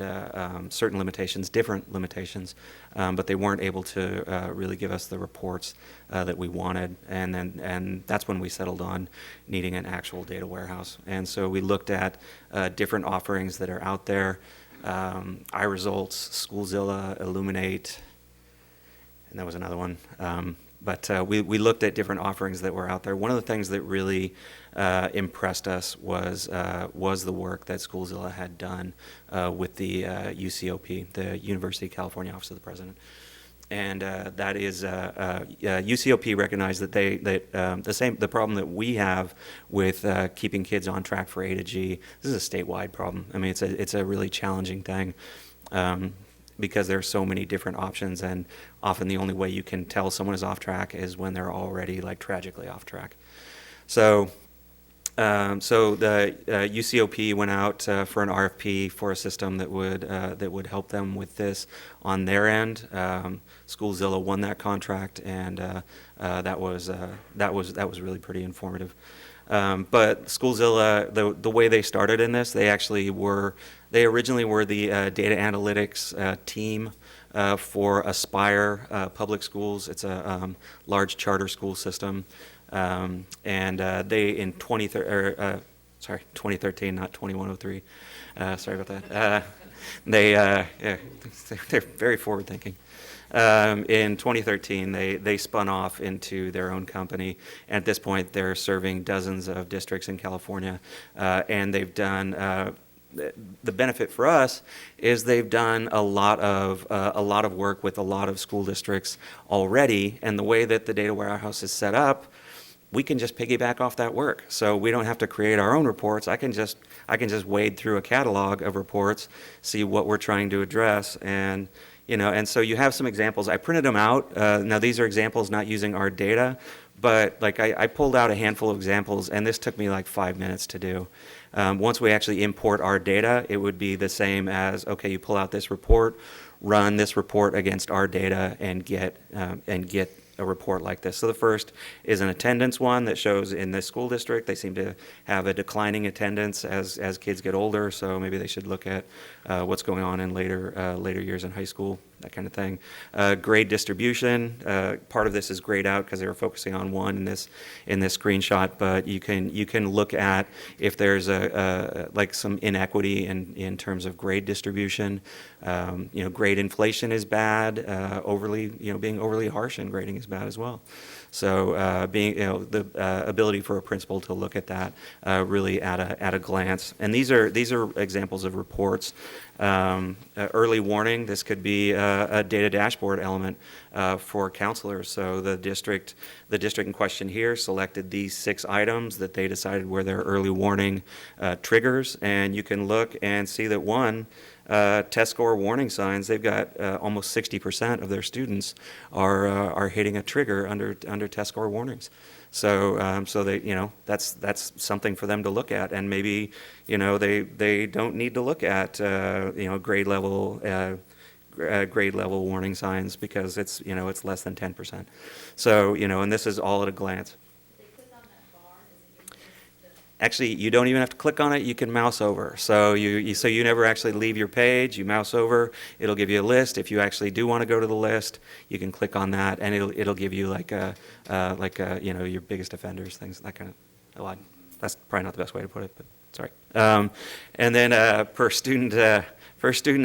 certain limitations, different limitations, but they weren't able to really give us the reports that we wanted. And that's when we settled on needing an actual data warehouse. And so we looked at different offerings that are out there, iResults, Schoolzilla, Illuminate, and that was another one. But we looked at different offerings that were out there. One of the things that really impressed us was the work that Schoolzilla had done with the UCOP, the University of California Office of the President. And that is UCOP recognized that the problem that we have with keeping kids on track for A to G. This is a statewide problem. I mean, it's a really challenging thing. Because there are so many different options, and often the only way you can tell someone is off track is when they're already like tragically off track. So the UCOP went out for an RFP for a system that would help them with this on their end. Schoolzilla won that contract, and that was really pretty informative. But Schoolzilla, the way they started in this, they originally were the data analytics team for Aspire Public Schools. It's a large charter school system. And they, in 2013, not 2103, sorry about that. They're very forward-thinking. In 2013, they spun off into their own company, and at this point, they're serving dozens of districts in California, and they've done. The benefit for us is they've done a lot of work with a lot of school districts already, and the way that the data warehouse is set up, we can just piggyback off that work. So we don't have to create our own reports. I can just wade through a catalog of reports, see what we're trying to address, and so you have some examples. I printed them out. Now these are examples not using our data, but like I pulled out a handful of examples, and this took me like 5 minutes to do. Once we actually import our data, it would be the same as, okay, you pull out this report, run this report against our data, and get a report like this. So the first is an attendance one that shows in this school district they seem to have a declining attendance as kids get older, so maybe they should look at what's going on in later years in high school, that kind of thing. Grade distribution, part of this is grayed out because they were focusing on one in this screenshot, but you can look at if there's like some inequity in terms of grade distribution. Grade inflation is bad. Being overly harsh in grading is bad as well. So the ability for a principal to look at that really at a glance. And these are examples of reports. Early warning, this could be a data dashboard element for counselors. So the district in question here selected these 6 items that they decided were their early warning triggers, and you can look and see that one, test score warning signs. They've got almost 60% of their students are hitting a trigger under test score warnings. So, so they, that's something for them to look at, and maybe, they don't need to look at, grade level warning signs because it's, it's less than 10%. So, and this is all at a glance. Actually, you don't even have to click on it. You can mouse over. So you never actually leave your page. You mouse over. It'll give you a list. If you actually do want to go to the list, you can click on that, and it'll give you like your biggest offenders, things that kind of. Well, that's probably not the best way to put it, but sorry. And then per student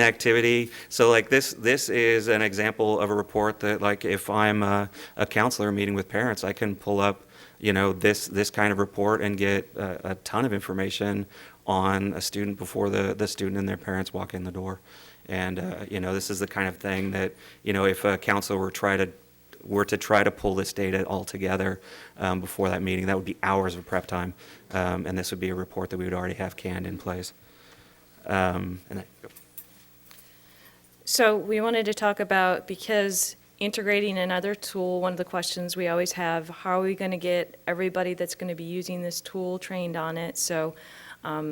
activity. So like this is an example of a report that, like, if I'm a counselor meeting with parents, I can pull up this kind of report and get a ton of information on a student before the student and their parents walk in the door. And, this is the kind of thing that, if a counselor were to try to pull this data all together before that meeting, that would be hours of prep time. And this would be a report that we would already have canned in place. So we wanted to talk about, because integrating another tool, one of the questions we always have, how are we going to get everybody that's going to be using this tool trained on it? So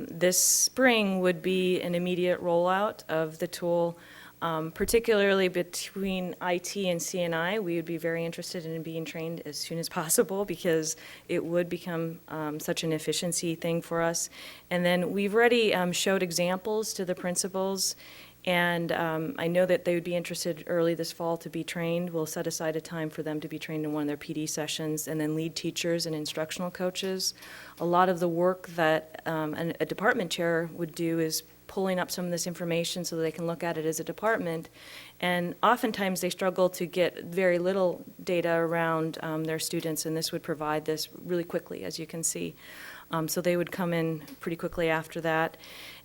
this spring would be an immediate rollout of the tool, particularly between IT and CNI. We would be very interested in being trained as soon as possible because it would become such an efficiency thing for us. And then we've already showed examples to the principals. And I know that they would be interested early this fall to be trained. We'll set aside a time for them to be trained in one of their PD sessions, and then lead teachers and instructional coaches. A lot of the work that a department chair would do is pulling up some of this information so that they can look at it as a department. And oftentimes they struggle to get very little data around their students, and this would provide this really quickly, as you can see. So they would come in pretty quickly after that.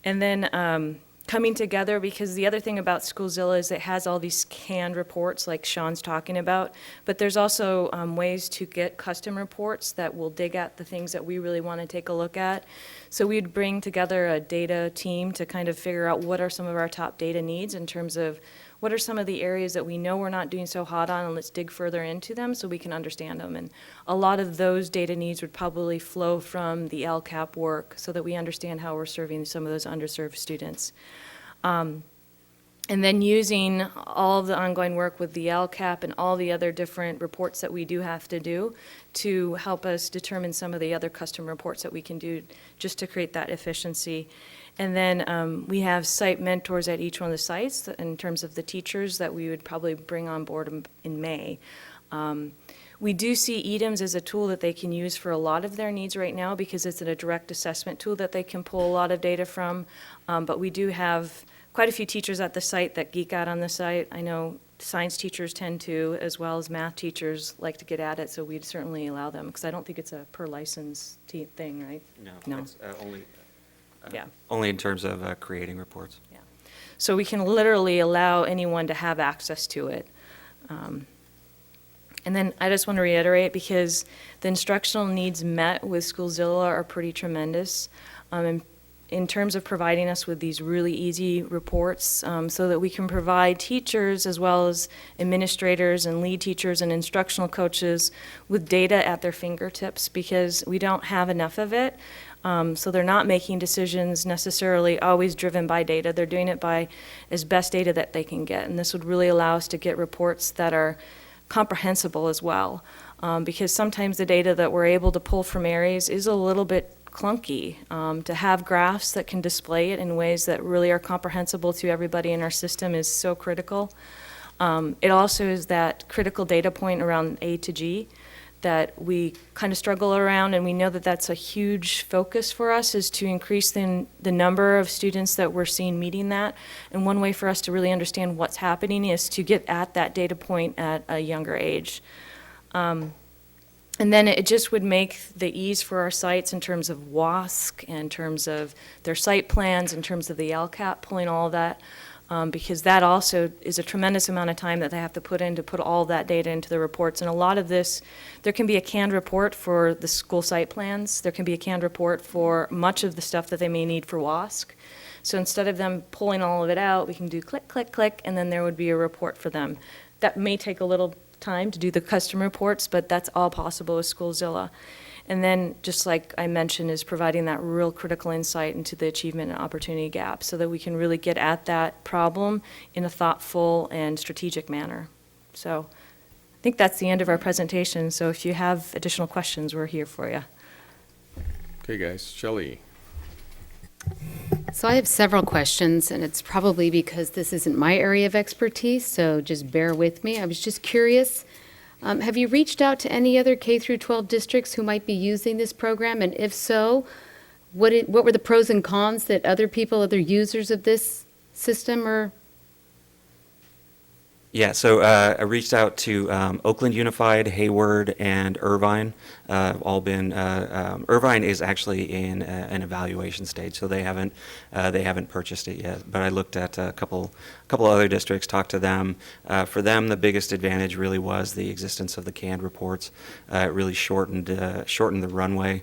And then coming together, because the other thing about Schoolzilla is it has all these canned reports like Sean's talking about, but there's also ways to get custom reports that will dig at the things that we really want to take a look at. So we'd bring together a data team to kind of figure out what are some of our top data needs in terms of what are some of the areas that we know we're not doing so hot on, and let's dig further into them so we can understand them. And a lot of those data needs would probably flow from the LCAP work so that we understand how we're serving some of those underserved students. And then using all of the ongoing work with the LCAP and all the other different reports that we do have to do to help us determine some of the other custom reports that we can do just to create that efficiency. And then we have site mentors at each one of the sites in terms of the teachers that we would probably bring on board in May. We do see EDIMS as a tool that they can use for a lot of their needs right now because it's a direct assessment tool that they can pull a lot of data from. But we do have quite a few teachers at the site that geek out on the site. I know science teachers tend to, as well as math teachers like to get at it, so we'd certainly allow them, because I don't think it's a per license thing, right? No. It's only in terms of creating reports. Yeah. So we can literally allow anyone to have access to it. And then I just want to reiterate, because the instructional needs met with Schoolzilla are pretty tremendous. In terms of providing us with these really easy reports so that we can provide teachers as well as administrators and lead teachers and instructional coaches with data at their fingertips, because we don't have enough of it. So they're not making decisions necessarily always driven by data. They're doing it by as best data that they can get. And this would really allow us to get reports that are comprehensible as well. Because sometimes the data that we're able to pull from areas is a little bit clunky. To have graphs that can display it in ways that really are comprehensible to everybody in our system is so critical. It also is that critical data point around A to G that we kind of struggle around, and we know that that's a huge focus for us, is to increase the number of students that we're seeing meeting that. And one way for us to really understand what's happening is to get at that data point at a younger age. And then it just would make the ease for our sites in terms of WASC, in terms of their site plans, in terms of the LCAP, pulling all of that because that also is a tremendous amount of time that they have to put in to put all that data into the reports. And a lot of this, there can be a canned report for the school site plans. There can be a canned report for much of the stuff that they may need for WASC. So instead of them pulling all of it out, we can do click, click, click, and then there would be a report for them. That may take a little time to do the custom reports, but that's all possible with Schoolzilla. And then, just like I mentioned, is providing that real critical insight into the achievement and opportunity gap so that we can really get at that problem in a thoughtful and strategic manner. So I think that's the end of our presentation. So if you have additional questions, we're here for you. Okay, guys. Shelley? So I have several questions, and it's probably because this isn't my area of expertise, so just bear with me. I was just curious, have you reached out to any other K through 12 districts who might be using this program? And if so, what were the pros and cons that other people, other users of this system are? Yeah, so I reached out to Oakland Unified, Hayward, and Irvine. All been Irvine is actually in an evaluation stage, so they haven't purchased it yet. But I looked at a couple other districts, talked to them. For them, the biggest advantage really was the existence of the canned reports. It really shortened the runway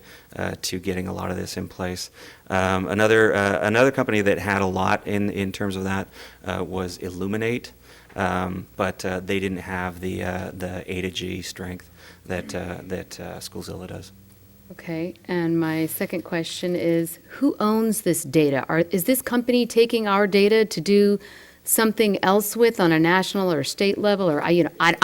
to getting a lot of this in place. Another company that had a lot in terms of that was Illuminate. But they didn't have the A to G strength that Schoolzilla does. Okay, and my second question is, who owns this data? Is this company taking our data to do something else with on a national or state level, or I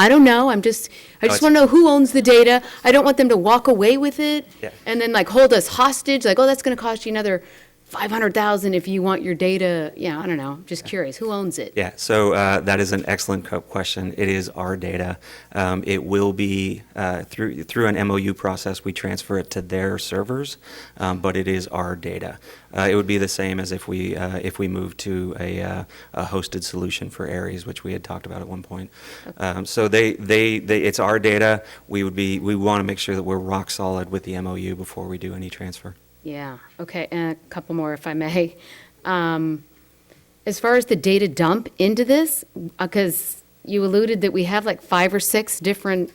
don't know. I just want to know who owns the data. I don't want them to walk away with it and then like hold us hostage. Like, oh, that's going to cost you another $500,000 if you want your data. Yeah, I don't know. Just curious. Who owns it? Yeah, so that is an excellent question. It is our data. It will be through an MOU process. We transfer it to their servers, but it is our data. It would be the same as if we moved to a hosted solution for Aries, which we had talked about at one point. So it's our data. We want to make sure that we're rock solid with the MOU before we do any transfer. Yeah, okay, and a couple more if I may. As far as the data dump into this, because you alluded that we have like 5 or 6 different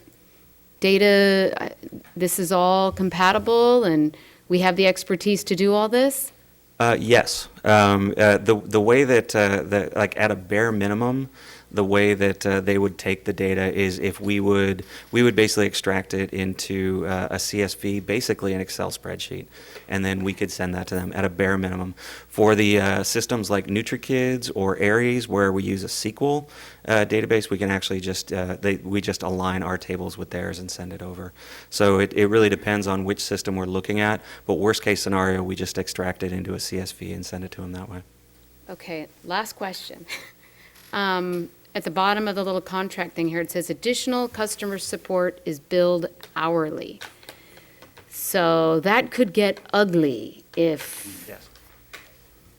data, this is all compatible and we have the expertise to do all this? Yes. The way that, like at a bare minimum, the way that they would take the data is if we would basically extract it into a CSV, basically an Excel spreadsheet, and then we could send that to them at a bare minimum. For the systems like NutriKids or Aries, where we use a SQL database, we can actually we just align our tables with theirs and send it over. So it really depends on which system we're looking at, but worst case scenario, we just extract it into a CSV and send it to them that way. Okay, last question. At the bottom of the little contract thing here, it says additional customer support is billed hourly. So that could get ugly if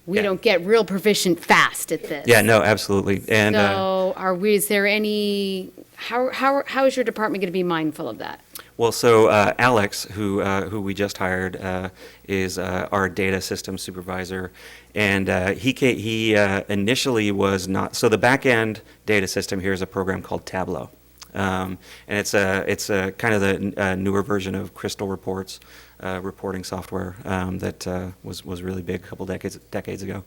we don't get real proficient fast at this. Yeah, no, absolutely. And so is there any, how is your department going to be mindful of that? well, so Alex, who we just hired, is our data system supervisor, and he initially was not. So the back end data system here is a program called Tableau, and it's a kind of the newer version of Crystal Reports, reporting software that was really big a couple decades ago.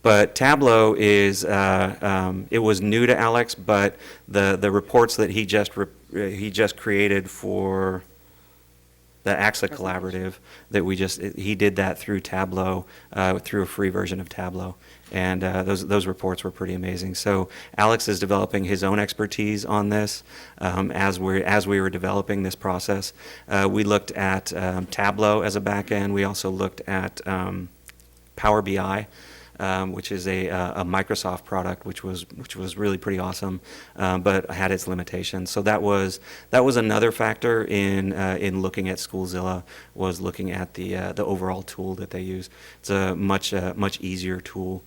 But Tableau is it was new to Alex, but the reports that he just created for the AXA collaborative that he did that through Tableau, through a free version of Tableau, and those reports were pretty amazing. So Alex is developing his own expertise on this as we were developing this process. We looked at Tableau as a back end. We also looked at Power BI. Which is a Microsoft product, which was really pretty awesome, but had its limitations. So that was another factor in looking at Schoolzilla, was looking at the overall tool that they use. It's a much easier tool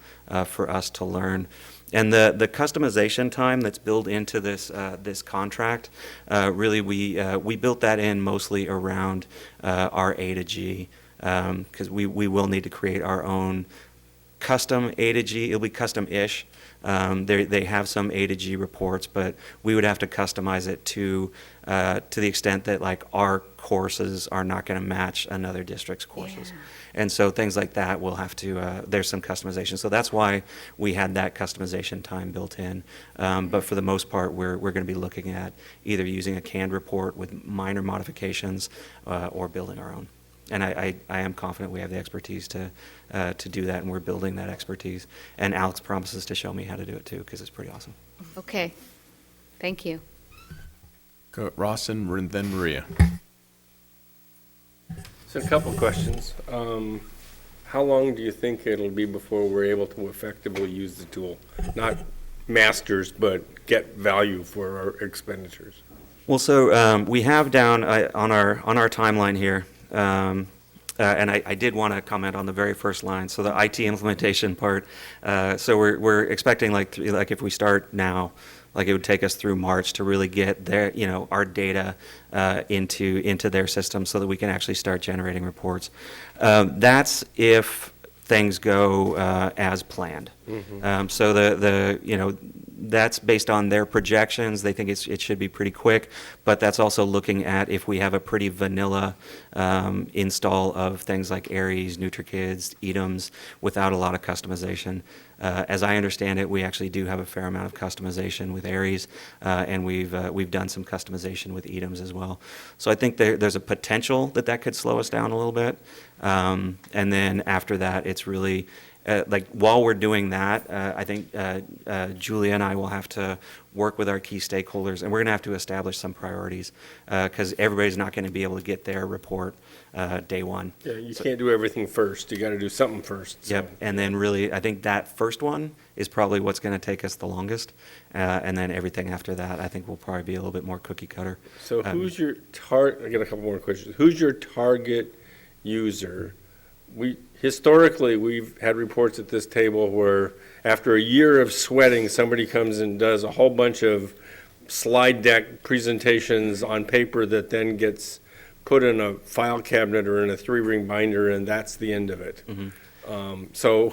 for us to learn. And the customization time that's built into this contract, really we built that in mostly around our A to G, because we will need to create our own custom A to G. It'll be custom-ish, They have some A to G reports, but we would have to customize it to the extent that like our courses are not going to match another district's courses. And so things like that will have to, there's some customization. So that's why we had that customization time built in. But for the most part, we're going to be looking at either using a canned report with minor modifications or building our own. And I am confident we have the expertise to do that, and we're building that expertise. And Alex promises to show me how to do it too, because it's pretty awesome. Okay, thank you. Go Ross and then Maria. So a couple of questions. How long do you think it'll be before we're able to effectively use the tool? Not masters, but get value for our expenditures. Well, so we have down on our timeline here, and I did want to comment on the very first line. So the IT implementation part. So we're expecting like if we start now, like it would take us through March to really get their our data into their system so that we can actually start generating reports. That's if things go as planned. So the that's based on their projections. They think it should be pretty quick, but that's also looking at if we have a pretty vanilla install of things like Aries, NutriKids, EDMs without a lot of customization. As I understand it, we actually do have a fair amount of customization with Aries, and we've done some customization with EDMs as well. So I think there's a potential that could slow us down a little bit. And then after that, it's really like while we're doing that, I think Julia and I will have to work with our key stakeholders, and we're going to have to establish some priorities because everybody's not going to be able to get their report day one. Yeah, you can't do everything first. You got to do something first. So. Yep, and then really, I think that first one is probably what's going to take us the longest, and then everything after that, I think will probably be a little bit more cookie cutter. So who's your target? I got a couple more questions. Who's your target user? Historically, we've had reports at this table where after a year of sweating, somebody comes and does a whole bunch of slide deck presentations on paper that then gets put in a file cabinet or in a 3-ring binder, and that's the end of it. So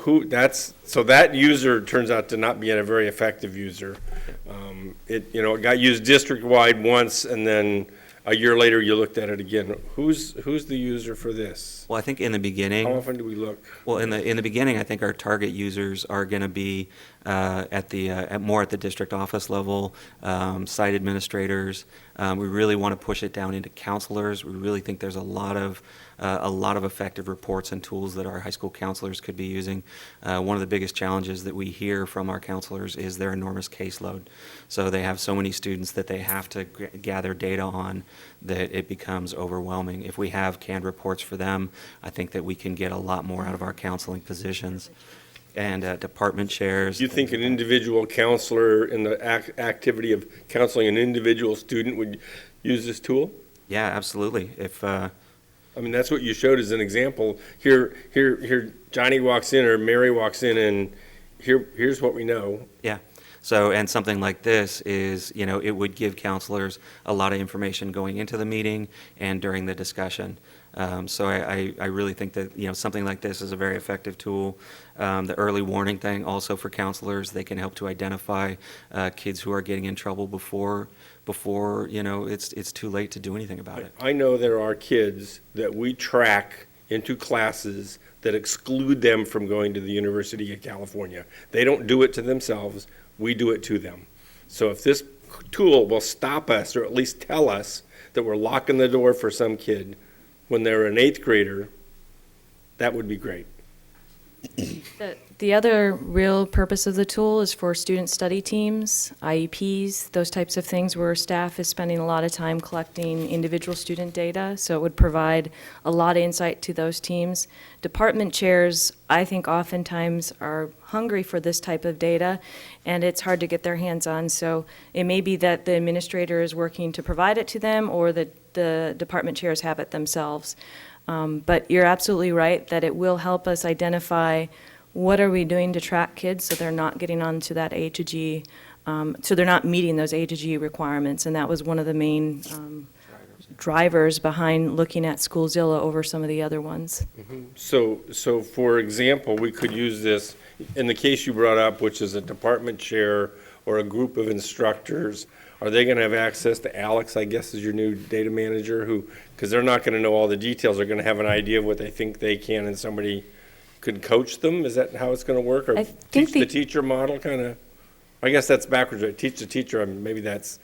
that user turns out to not be a very effective user. It got used district-wide once, and then a year later you looked at it again. Who's the user for this? Well, I think in the beginning. How often do we look? Well, in the beginning, I think our target users are going to be more at the district office level, site administrators. We really want to push it down into counselors. We really think there's a lot of effective reports and tools that our high school counselors could be using. One of the biggest challenges that we hear from our counselors is their enormous caseload. So they have so many students that they have to gather data on that it becomes overwhelming. If we have canned reports for them, I think that we can get a lot more out of our counseling positions. And department chairs. You think an individual counselor in the activity of counseling an individual student would use this tool? Yeah, absolutely. I mean, that's what you showed as an example. Here, Johnny walks in or Mary walks in, and here's what we know. Yeah. So, and something like this is, it would give counselors a lot of information going into the meeting and during the discussion. So I really think that, something like this is a very effective tool. The early warning thing also for counselors, they can help to identify kids who are getting in trouble before it's too late to do anything about it. I know there are kids that we track into classes that exclude them from going to the University of California. They don't do it to themselves, we do it to them. So if this tool will stop us, or at least tell us that we're locking the door for some kid when they're an 8th grader, that would be great. The other real purpose of the tool is for student study teams, IEPs, those types of things where staff is spending a lot of time collecting individual student data, so it would provide a lot of insight to those teams. Department chairs, I think oftentimes are hungry for this type of data, and it's hard to get their hands on, so it may be that the administrator is working to provide it to them, or that the department chairs have it themselves. But you're absolutely right that it will help us identify what are we doing to track kids so they're not getting onto that A to G, so they're not meeting those A to G requirements, and that was one of the main drivers behind looking at Schoolzilla over some of the other ones. So for example, we could use this, in the case you brought up, which is a department chair or a group of instructors, are they going to have access to Alex, I guess, is your new data manager, who, because they're not going to know all the details, they're going to have an idea of what they think they can, and somebody could coach them? Is that how it's going to work? Or I think teach the teacher model, kind of? I guess that's backwards, right? Teach the teacher, I mean, maybe that's...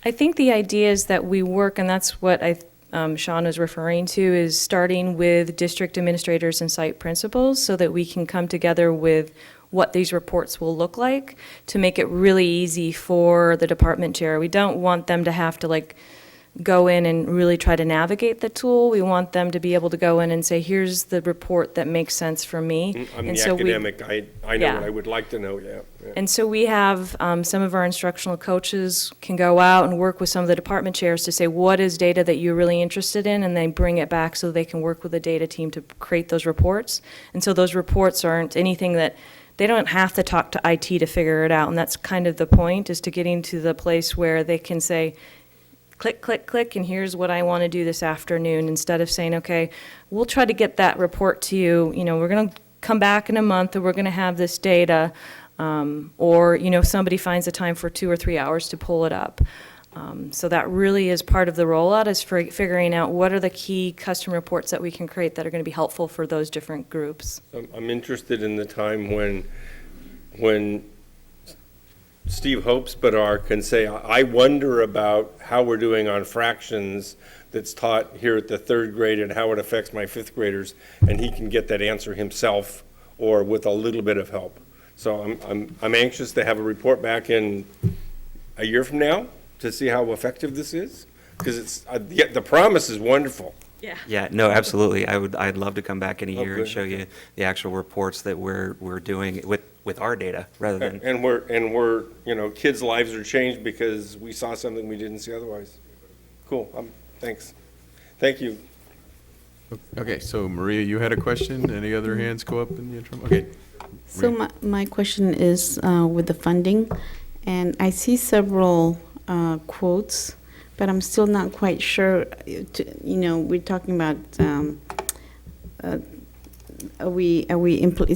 I think the idea is that we work, and that's what Sean was referring to, is starting with district administrators and site principals so that we can come together with what these reports will look like to make it really easy for the department chair. We don't want them to have to go in and really try to navigate the tool. We want them to be able to go in and say, here's the report that makes sense for me. I'm And the so we- academic, I know Yeah. what I would like to know, yeah. And so we have, some of our instructional coaches can go out and work with some of the department chairs to say, what is data that you're really interested in? And they bring it back so they can work with the data team to create those reports. And so those reports aren't anything that, they don't have to talk to IT to figure it out. And that's kind of the point, is to getting to the place where they can say, click, click, click, and here's what I want to do this afternoon, instead of saying, okay, we'll try to get that report to you, we're going to come back in a month and we're going to have this data, or, somebody finds a time for 2 or 3 hours to pull it up. So that really is part of the rollout, is for figuring out what are the key custom reports that we can create that are going to be helpful for those different groups. I'm interested in the time when Steve Hopes-Bedar can say, I wonder about how we're doing on fractions that's taught here at the 3rd grade and how it affects my 5th graders, and he can get that answer himself or with a little bit of help. So I'm anxious to have a report back in a year from now to see how effective this is, because the promise is wonderful. Yeah, no, absolutely. I'd love to come back in a year and good. show you the actual reports that we're doing with our data rather than. And we're kids' lives are changed because we saw something we didn't see otherwise. Cool, thanks. Thank you. Okay, so Maria, you had a question? Any other hands go up in the interim? Okay. So my question is with the funding, and I see several quotes, but I'm still not quite sure, we're talking about,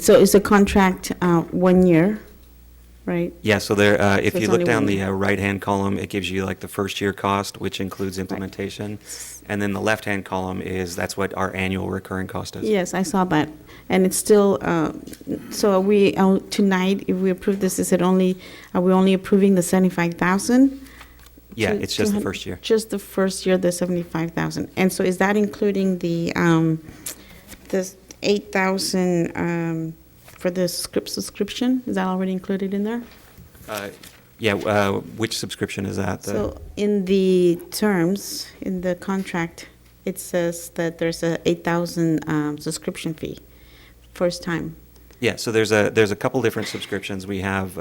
so is the contract 1 year, right? Yeah, so there, if So you it's look only down 1 the year. right-hand column, it gives you like the first-year cost, which includes implementation. And then the left-hand column that's what our annual recurring cost is. Yes, I saw that, and it's still, so are we, tonight, if we approve this, are we only approving the 75,000? Yeah, it's just the first year. Just the first year, the 75,000. And so is that including the 8,000 for the subscription? Is that already included in there? Yeah, which subscription is that? So in the terms, in the contract, it says that there's a 8,000 subscription fee, first time. Yeah, so there's a couple different subscriptions. We have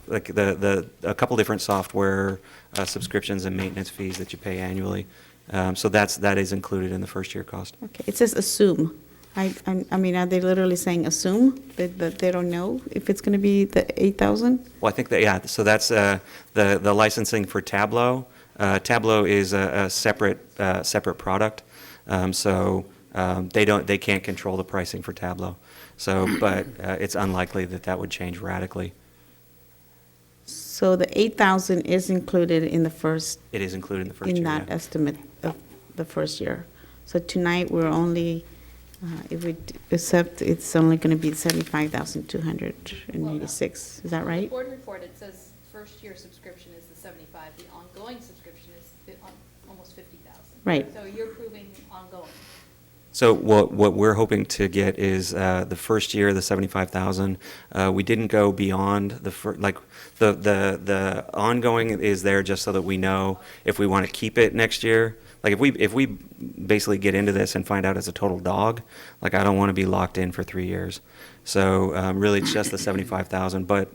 like a couple different software subscriptions and maintenance fees that you pay annually. So that is included in the first year cost. Okay, it says assume. I mean, are they literally saying assume that they don't know if it's going to be the 8,000? Well, I think that, yeah, so that's the licensing for Tableau. Tableau is a separate product, so they can't control the pricing for Tableau. So, but it's unlikely that would change radically. So the 8,000 is included in the first, It is included in the first year. in that Yeah. estimate of the first year. So tonight, we're only, if we accept, it's only going to be 75,286. Is that right? Board report, it says first year subscription is the 75, the ongoing subscription is almost 50,000. Right. So you're proving ongoing. So what we're hoping to get is the first year, the 75,000. We didn't go beyond the ongoing is there just so that we know if we want to keep it next year. Like if we basically get into this and find out it's a total dog, like I don't want to be locked in for 3 years. So really it's just the 75,000, but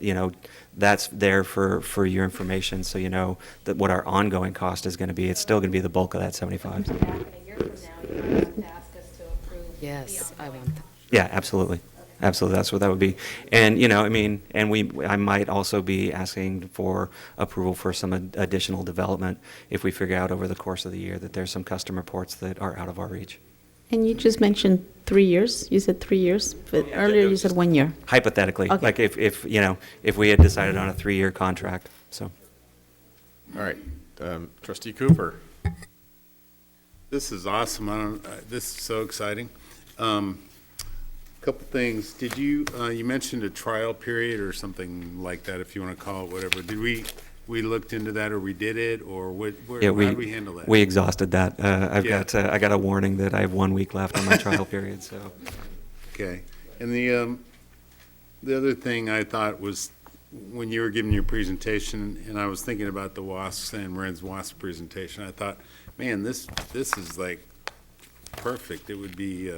that's there for your information, so you know that what our ongoing cost is going to be. It's still going to be the bulk of that 75. Back in a year from now, you have to ask us to approve. Yes, I want that. Yeah, absolutely. Absolutely, that's what that would be. And, you know, I mean, and I might also be asking for approval for some additional development if we figure out over the course of the year that there's some custom reports that are out of our reach. And you just mentioned 3 years. You said 3 years, but earlier you said 1 year. Hypothetically, Okay. like if, you know, if we had decided on a 3-year contract, so. All right, trustee Cooper. This is awesome. This is so exciting. Couple things. Did you, you mentioned a trial period or something like that, if you want to call it whatever. Did we looked into that, or we did it, or how did we handle that? We exhausted that. Yeah. I got a warning that I have 1 week left on my trial period, so. Okay. And the other thing I thought was, when you were giving your presentation, and I was thinking about the WASC, San Marin's WASC presentation, I thought, man, this is like perfect. It would be,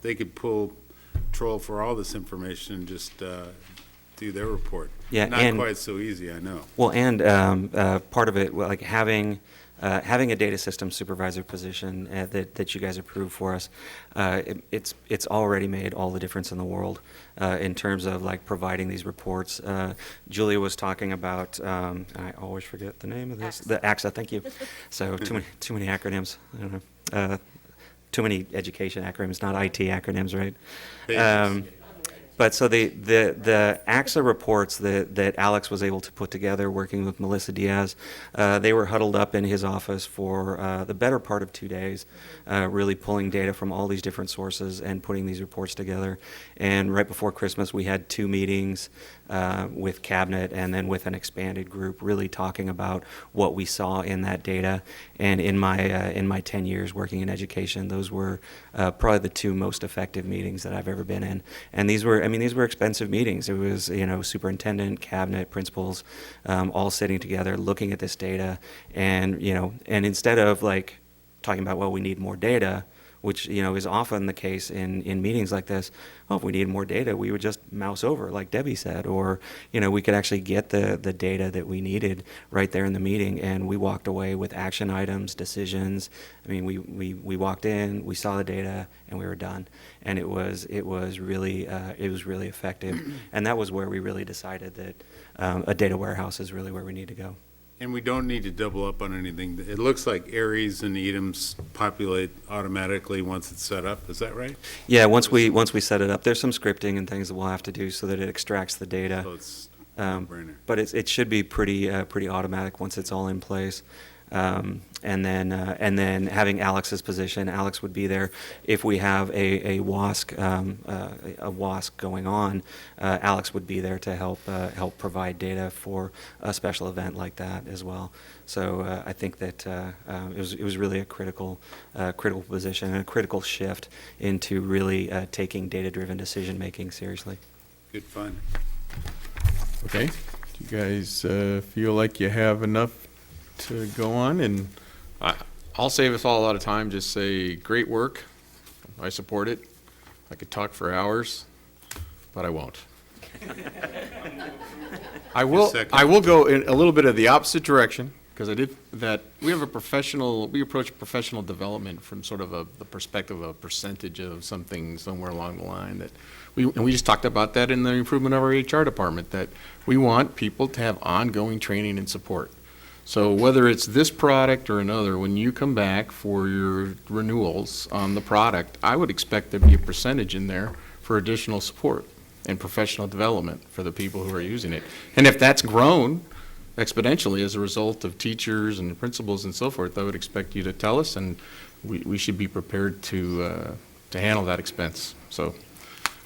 they could troll for all this information and just do their report. Yeah, Not and- quite so easy, I know. Well, and part of it, like having a data system supervisor position that you guys approved for us, it's already made all the difference in the world in terms of like providing these reports. Julia was talking about, I always forget the name of this. The AXA, thank you. So too many acronyms. I don't know. Too many education acronyms, not IT acronyms, right? But so the AXA reports that Alex was able to put together, working with Melissa Diaz, they were huddled up in his office for the better part of 2 days, really pulling data from all these different sources and putting these reports together. And right before Christmas, we had 2 meetings with Cabinet and then with an expanded group, really talking about what we saw in that data. And in my 10 years working in education, those were probably the 2 most effective meetings that I've ever been in. And these were expensive meetings. It was, you know, superintendent, cabinet, principals, all sitting together, looking at this data, and, you know, and instead of like talking about, well, we need more data, which, you know, is often the case in meetings like this. Oh, if we need more data, we would just mouse over, like Debbie said, or, you know, we could actually get the data that we needed right there in the meeting, and we walked away with action items, decisions. I mean, we walked in, we saw the data, and we were done. And it was really effective, and that was where we really decided that a data warehouse is really where we need to go. And we don't need to double up on anything. It looks like Aries and EDMs populate automatically once it's set up. Is that right? Yeah, once we set it up, there's some scripting and things that we'll have to do so that it extracts the data. So it's a no-brainer. But it should be pretty automatic once it's all in place. And then having Alex's position, Alex would be there if we have a WASC going on. Alex would be there to help provide data for a special event like that as well. So I think that it was really a critical position and a critical shift into really taking data-driven decision making seriously. Good fun. Okay, do you guys feel like you have enough to go on? And I'll save us all a lot of time, just say, great work, I support it. I could talk for hours, but I won't. I will go in a little bit of the opposite direction, because we approach professional development from sort of the perspective of a percentage of something somewhere along the line that we just talked about that in the improvement of our HR department, that we want people to have ongoing training and support. So whether it's this product or another, when you come back for your renewals on the product, I would expect there to be a percentage in there for additional support and professional development for the people who are using it. And if that's grown exponentially as a result of teachers and principals and so forth, I would expect you to tell us, and we should be prepared to handle that expense. So,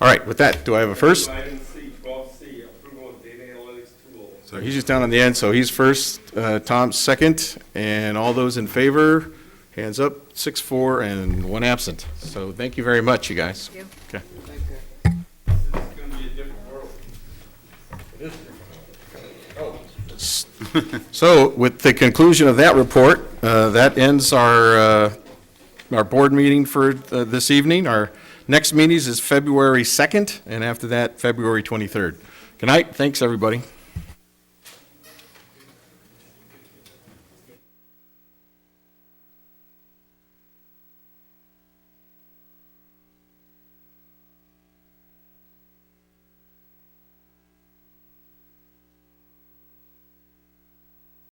all right, with that, do I have a first? Item C, 12C, approval of data analytics tool. So he's just down on the end, so he's first, Tom's second, and all those in favor, hands up, 6-4, and 1 absent. So thank you very much, you guys. Thank you. Okay. This is going to be a different world. So with the conclusion of that report, that ends our board meeting for this evening. Our next meeting is February 2nd, and after that, February 23rd. Good night, thanks, everybody.